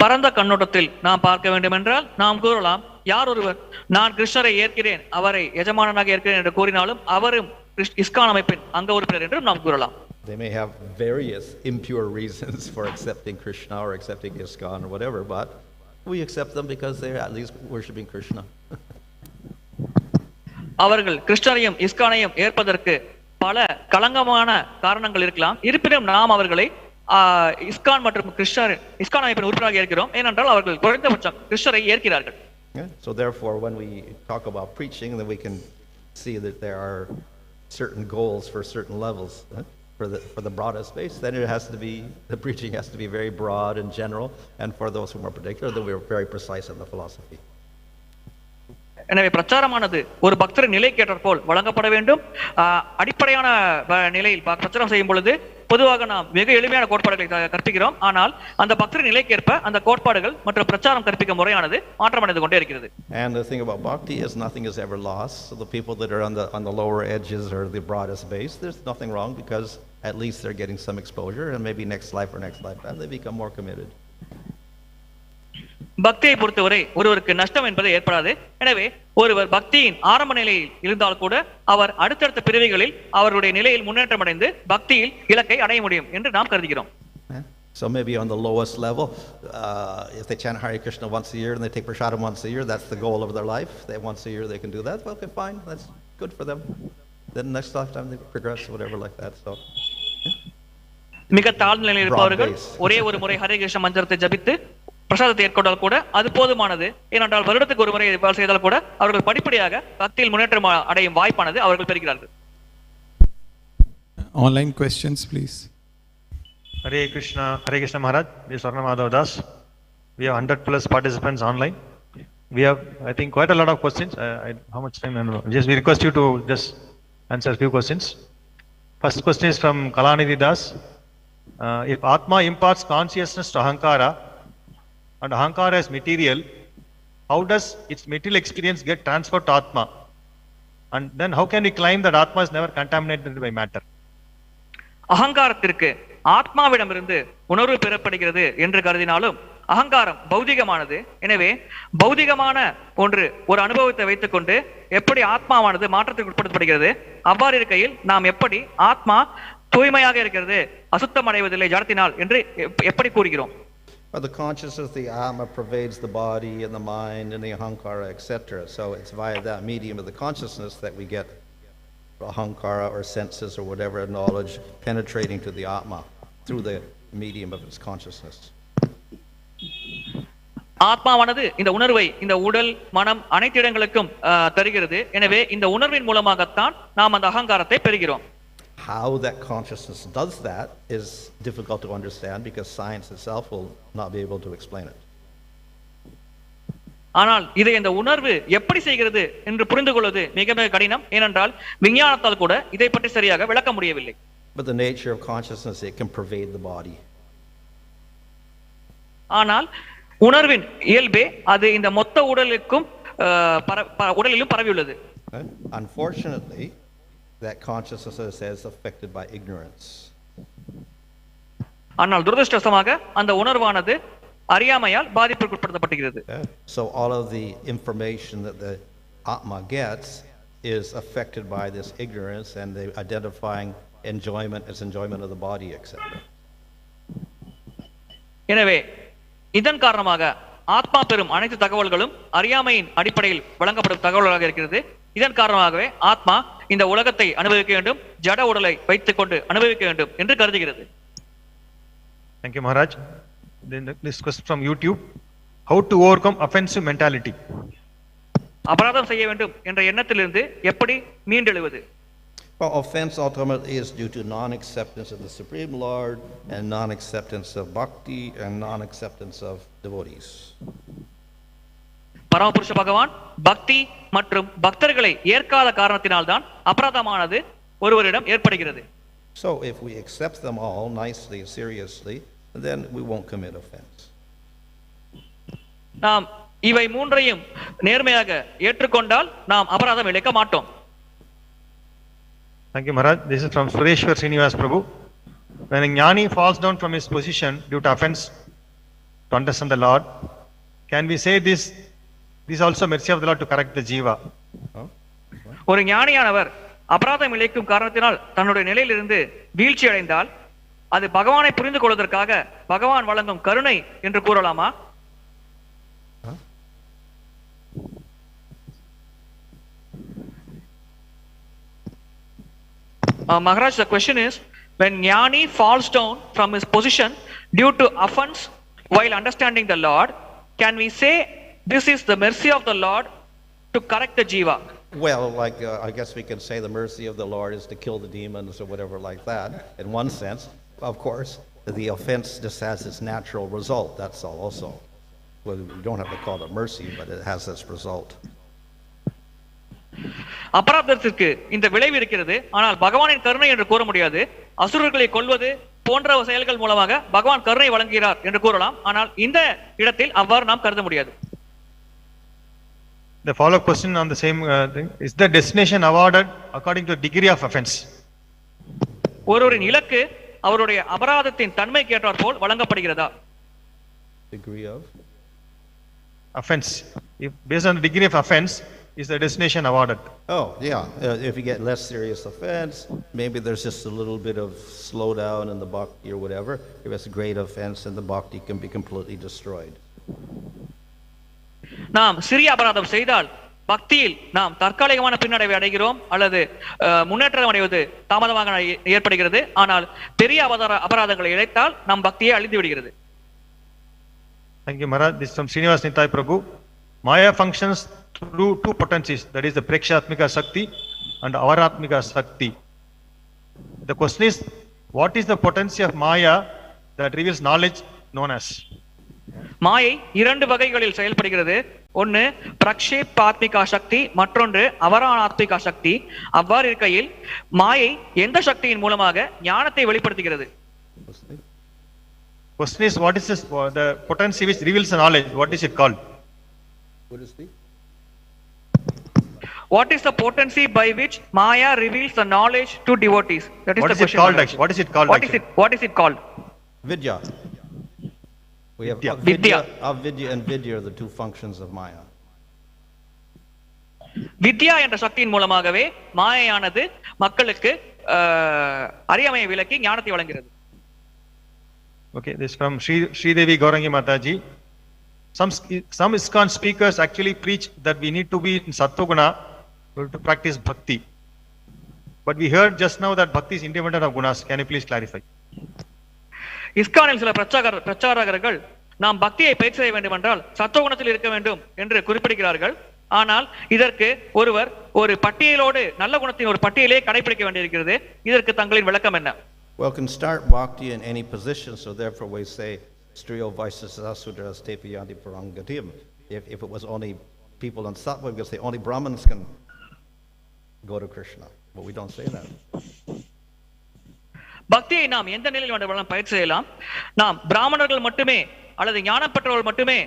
பரந்த கண்ணோட்டத்தில் நாம் பார்க்க வேண்டும் என்றால் நாம் கூறலாம், யார் ஒருவர் நான் கிருஷ்ணரை ஏற்கிறேன், அவரை எஜமானனாக ஏற்கிறேன் என்று கூறினாலும் அவரும் இஸ்கான் அமைப்பின் அங்க உறுப்பினர் என்றும் நாம் கூறலாம். They may have various impure reasons for accepting Kṛṣṇa or accepting ISKCON or whatever, but we accept them because they're at least worshiping Kṛṣṇa. அவர்கள் கிருஷ்ணரையும் இஸ்கானையும் ஏற்பதற்கு பல களங்கமான காரணங்கள் இருக்கலாம். இருப்பினும் நாம் அவர்களை இஸ்கான் மற்றும் இஸ்கான் அமைப்பின் உறுப்பினராக ஏற்கிறோம். ஏனென்றால் அவர்கள் குறைந்தபட்சம் கிருஷ்ணரை ஏற்கிறார்கள். So therefore, when we talk about preaching, then we can see that there are certain goals for certain levels. For the broadest base, then it has to be, the preaching has to be very broad and general, and for those who are more particular, then we are very precise in the philosophy. எனவே பிரச்சாரமானது ஒரு பக்தரின் நிலைக்கு ஏற்ற போல் வழங்கப்பட வேண்டும். அடிப்படையான நிலையில் பிரச்சாரம் செய்யும் பொழுது பொதுவாக நாம் மிக எளிமையான கோட்பாடுகளை கற்பிக்கிறோம். ஆனால் அந்த பக்தரின் நிலைக்கேற்ப அந்த கோட்பாடுகள் மற்றும் பிரச்சாரம் கற்பிக்கும் முறையானது மாற்றமடைந்து கொண்டே இருக்கிறது. And the thing about bhakti is nothing is ever lost. So the people that are on the lower edges or the broadest base, there's nothing wrong because at least they're getting some exposure, and maybe next life or next lifetime they become more committed. பக்தியை பொறுத்தவரை ஒருவருக்கு நஷ்டம் என்பது ஏற்படாது. எனவே ஒருவர் பக்தியின் ஆரம்ப நிலையில் இருந்தால் கூட அவர் அடுத்தடுத்த பிரிவுகளில் அவருடைய நிலையில் முன்னேற்றம் அடைந்து பக்தியில் இலக்கை அடைய முடியும் என்று நாம் கருதுகிறோம். So maybe on the lowest level, if they chant Hare Krishna once a year and they take prasadam once a year, that's the goal of their life. That once a year they can do that. Well, okay, fine, that's good for them. Then next lifetime they progress, whatever like that. So மிக தாழ்ந்த நிலையில் இருப்பவர்கள் ஒரே ஒரு முறை ஹரே கிருஷ்ண மந்திரத்தை ஜபித்து பிரசாதத்தை ஏற்கொண்டால் கூட அது போதுமானது. ஏனென்றால் வருடத்துக்கு ஒரு முறை செய்தால் கூட அவர்கள் படிப்படியாக பக்தியில் முன்னேற்றம் அடையும் வாய்ப்பானது அவர்கள் பெறுகிறார்கள். Online questions, please. Hare Krishna Maharaj, this is Swarna Madhav Das. We have 100 plus participants online. We have, I think, quite a lot of questions. How much time? I don't know. Just we request you to just answer a few questions. First question is from Kalanidhi Das. If Atma imparts consciousness to Ahankara and Ahankara is material, how does its material experience get transferred to Atma? And then how can we claim that Atma is never contaminated by matter? அகங்காரத்திற்கு ஆத்மாவிடமிருந்து உணர்வு பெறப்படுகிறது என்று கருதினாலும் அகங்காரம் பௌதிகமானது. எனவே பௌதிகமான ஒன்று ஒரு அனுபவத்தை வைத்துக்கொண்டு எப்படி ஆத்மாவானது மாற்றத்திற்கு உட்படுத்தப்படுகிறது, அவ்வாறு இருக்கையில் நாம் எப்படி ஆத்மா தூய்மையாக இருக்கிறது, அசுத்தம் அடைவதில்லை ஜடத்தினால் என்று எப்படி கூறுகிறோம்? But the consciousness of the ātma pervades the body and the mind and the ahankara, etc. So it's via that medium of the consciousness that we get ahankara or senses or whatever knowledge penetrating to the atma through the medium of its consciousness. ஆத்மாவானது இந்த உணர்வை இந்த உடல் மனம் அனைத்து இடங்களுக்கும் தருகிறது. எனவே இந்த உணர்வின் மூலமாகத்தான் நாம் அந்த அகங்காரத்தை பெறுகிறோம். How that consciousness does that is difficult to understand because science itself will not be able to explain it. ஆனால் இதை இந்த உணர்வு எப்படி செய்கிறது என்று புரிந்து கொள்வது மிக மிக கடினம். ஏனென்றால் விஞ்ஞானத்தால் கூட இதை பற்றி சரியாக விளக்க முடியவில்லை. But the nature of consciousness, it can pervade the body. ஆனால் உணர்வின் இயல்பே அது இந்த மொத்த உடலுக்கும் உடலிலும் பரவியுள்ளது. Unfortunately, that consciousness is affected by ignorance. ஆனால் துரதிர்ஷ்டவசமாக அந்த உணர்வானது அறியாமையால் பாதிப்புக்கு உட்படுத்தப்படுகிறது. So all of the information that the atma gets is affected by this ignorance and the identifying enjoyment as enjoyment of the body, etc. எனவே இதன் காரணமாக ஆத்மா பெறும் அனைத்து தகவல்களும் அறியாமையின் அடிப்படையில் வழங்கப்படும் தகவல்களாக இருக்கிறது. இதன் காரணமாகவே ஆத்மா இந்த உலகத்தை அனுபவிக்க வேண்டும், ஜட உடலை வைத்துக் கொண்டு அனுபவிக்க வேண்டும் என்று கருதுகிறது. Thank you, Maharaj. Then this question from YouTube: how to overcome offensive mentality? அபராதம் செய்ய வேண்டும் என்ற எண்ணத்திலிருந்து எப்படி மீண்டெழுவது? Well, offense ultimately is due to non-acceptance of the Supreme Lord and non-acceptance of Bhakti and non-acceptance of devotees. பரமபுருஷ பகவான் பக்தி மற்றும் பக்தர்களை ஏற்காத காரணத்தினால்தான் அபராதமானது ஒருவரிடம் ஏற்படுகிறது. So if we accept them all nicely and seriously, then we won't commit offense. நாம் இவை மூன்றையும் நேர்மையாக ஏற்றுக்கொண்டால் நாம் அபராதம் இழைக்க மாட்டோம். Thank you, Maharaj. This is from Sureshwar Srinivas Prabhu. When a jnani falls down from his position due to offense to understand the Lord, can we say this is also mercy of the Lord to correct the jiva? ஒரு ஞானியானவர் அபராதம் இழைக்கும் காரணத்தினால் தன்னுடைய நிலையிலிருந்து வீழ்ச்சி அடைந்தால் அது பகவானை புரிந்து கொள்வதற்காக பகவான் வழங்கும் கருணை என்று கூறலாமா? Maharaj, the question is, when jnani falls down from his position due to offense while understanding the Lord, can we say this is the mercy of the Lord to correct the jiva? Well, like I guess we can say the mercy of the Lord is to kill the demons or whatever like that, in one sense. Of course, the offense just has its natural result, that's all also. Well, we don't have to call it mercy, but it has this result. அபராதத்திற்கு இந்த விளைவு இருக்கிறது, ஆனால் பகவானின் கருணை என்று கூற முடியாது. அசுரர்களை கொல்வது போன்ற செயல்கள் மூலமாக பகவான் கருணை வழங்குகிறார் என்று கூறலாம், ஆனால் இந்த இடத்தில் அவ்வாறு நாம் கருத முடியாது. The follow-up question on the same thing: is the destination awarded according to the degree of offense? ஒருவரின் இலக்கு அவருடைய அபராதத்தின் தன்மைக்கு ஏற்றாற் போல் வழங்கப்படுகிறதா? Degree of offense. If based on the degree of offense, is the destination awarded? Oh, yeah. If you get less serious offense, maybe there's just a little bit of slowdown in the bhakti or whatever. If it's a great offense, then the bhakti can be completely destroyed. நாம் சிறிய அபராதம் செய்தால் பக்தியில் நாம் தற்காலிகமான பின்னடைவை அடைகிறோம் அல்லது முன்னேற்றம் அடைவது தாமதமாக ஏற்படுகிறது. ஆனால் பெரிய அபராதங்களை இழைத்தால் நம் பக்தியை அழிந்து விடுகிறது. Thank you, Maharaj. This is from Srinivas Nitai Prabhu. Maya functions through two potencies, that is the Prekshatmika Shakti and Avaratmika Shakti. The question is, what is the potency of Maya that reveals knowledge known as. மாயை இரண்டு வகைகளில் செயல்படுகிறது. ஒன்று பிரக்ஷேபாத்மிகா சக்தி, மற்றொன்று அவராணாத்மிகா சக்தி. அவ்வாறு இருக்கையில் மாயை எந்த சக்தியின் மூலமாக ஞானத்தை வெளிப்படுத்துகிறது? Question is, what is this, the potency which reveals the knowledge, what is it called? What is the potency by which Maya reveals the knowledge to devotees? That is What the is it question. called actually? What is it called actually? What is it called? Vidya. We have Vidya. avidya, avidya and vidya are the two functions of Maya. வித்யா என்ற சக்தியின் மூலமாகவே மாயையானது மக்களுக்கு அறியாமையை விலக்கி ஞானத்தை வழங்குகிறது. Okay, this is from Sridevi Gaurangi Mataji. Some ISKCON speakers actually preach that we need to be in Sattva-guna to practice Bhakti. But we heard just now that Bhakti is independent of gunas. Can you please clarify? இஸ்கானில் சில பிரச்சாரகர்கள் நாம் பக்தியை பயிற்சி செய்ய வேண்டும் என்றால் சத்துவகுணத்தில் இருக்க வேண்டும் என்று குறிப்பிடுகிறார்கள். ஆனால் இதற்கு ஒருவர் ஒரு பட்டியலோடு நல்ல குணத்தின் ஒரு பட்டியலே கடைபிடிக்க வேண்டியிருக்கிறது. இதற்கு தங்களின் விளக்கம் என்ன? Well, can start bhakti in any position, so therefore we say striyo vaisasya sudras tepiyanti parangatim. If it was only people in sattva, we could say only Brahmins can go to Kṛṣṇa, but we don't say that. பக்தியை நாம் எந்த நிலையில் வேண்டுமானாலும் பயிற்சி செய்யலாம். நாம் பிராமணர்கள் மட்டுமே அல்லது ஞானம் பெற்றவர்கள் மட்டுமே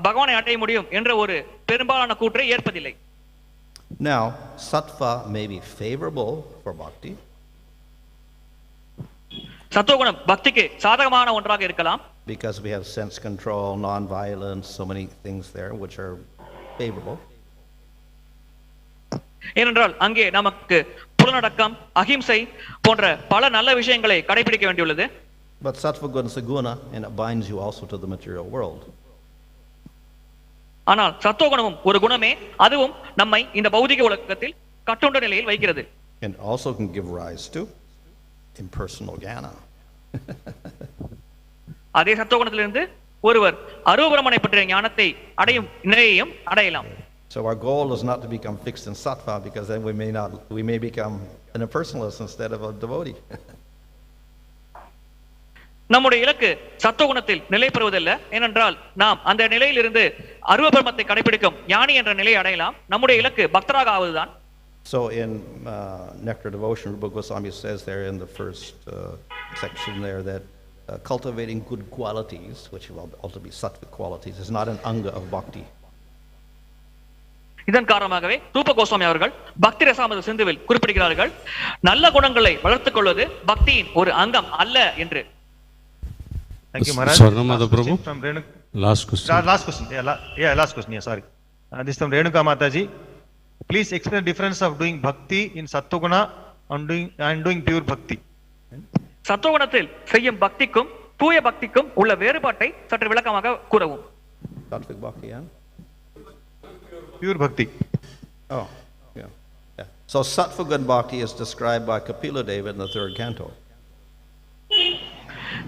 பகவானை அடைய முடியும் என்ற ஒரு பெரும்பாலான கூற்றை ஏற்பதில்லை. Now, sattva may be favorable for bhakti. சத்துவகுணம் பக்திக்கு சாதகமான ஒன்றாக இருக்கலாம். Because we have sense control, non-violence, so many things there which are favorable. ஏனென்றால் அங்கே நமக்கு புலனடக்கம், அஹிம்சை போன்ற பல நல்ல விஷயங்களை கடைபிடிக்க வேண்டியுள்ளது. But sattva guna saguna, and it binds you also to the material world. ஆனால் சத்துவகுணமும் ஒரு குணமே, அதுவும் நம்மை இந்த பௌதிக உலகத்தில் கட்டுண்ட நிலையில் வைக்கிறது. And also can give rise to impersonal jnana. அதே சத்துவகுணத்திலிருந்து ஒருவர் அரூபரமனை பற்றிய ஞானத்தை அடையும் நிலையையும் அடையலாம். So our goal is not to become fixed in sattva, because then we may become an impersonalist instead of a devotee. நம்முடைய இலக்கு சத்துவகுணத்தில் நிலை பெறுவதல்ல. ஏனென்றால் நாம் அந்த நிலையிலிருந்து அரூபரமத்தை கடைபிடிக்கும் ஞானி என்ற நிலையை அடையலாம். நம்முடைய இலக்கு பக்தராக ஆவதுதான். So in Nectar Devotion, Rupa Goswami says there in the first section there that cultivating good qualities, which will also be sattvic qualities, is not an anga of bhakti. இதன் காரணமாகவே ரூப கோஸ்வாமி அவர்கள் பக்தி ரசாமத சிந்துவில் குறிப்பிடுகிறார்கள், நல்ல குணங்களை வளர்த்துக் கொள்வது பக்தியின் ஒரு அங்கம் அல்ல என்று. Thank you, Maharaj. Swarnamada Prabhu. Last question. Last question. Last question. Yeah, sorry. This is from Renuka Mataji. Please explain the difference of doing bhakti in Sattva-guna and doing pure bhakti. சத்துவகுணத்தில் செய்யும் பக்திக்கும் தூய பக்திக்கும் உள்ள வேறுபாட்டை சற்று விளக்கமாக கூறவும். Sattvic bhakti, yeah? Pure bhakti. Oh, yeah. So sattva gun bhakti is described by Kapila Deva in the 3rd canto.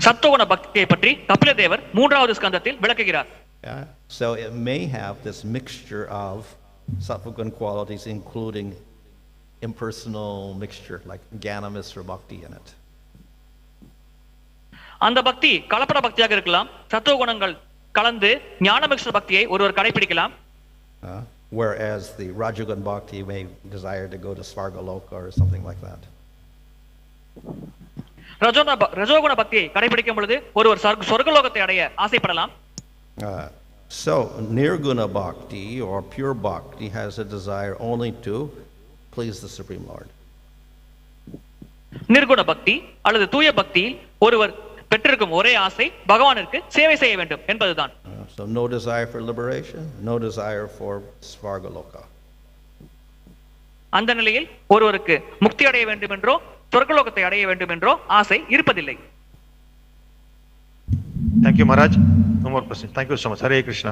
சத்துவகுண பக்தியை பற்றி கபில தேவர் 3வது ஸ்கந்தத்தில் விளக்குகிறார். Yeah. So it may have this mixture of sattva gun qualities, including impersonal mixture, like jnana misra bhakti in it. அந்த பக்தி கலப்பட பக்தியாக இருக்கலாம். சத்துவ குணங்கள் கலந்து ஞான மிக்ஸ்ட பக்தியை ஒருவர் கடைபிடிக்கலாம். Whereas the rajagun bhakti may desire to go to svargaloka or something like that. ரஜோகுண பக்தியை கடைபிடிக்கும் பொழுது ஒருவர் சொர்க்கலோகத்தை அடைய ஆசைப்படலாம். So nirguna bhakti or pure bhakti has a desire only to please the Supreme Lord. நிர்குண பக்தி அல்லது தூய பக்தியில் ஒருவர் பெற்றிருக்கும் ஒரே ஆசை பகவானிற்கு சேவை செய்ய வேண்டும் என்பதுதான். So no desire for liberation, no desire for svargaloka. அந்த நிலையில் ஒருவருக்கு முக்தி அடைய வேண்டும் என்றோ சொர்க்கலோகத்தை அடைய வேண்டும் என்றோ ஆசை இருப்பதில்லை. Thank you, Maharaj. No more questions. Thank you so much. Hare Krishna.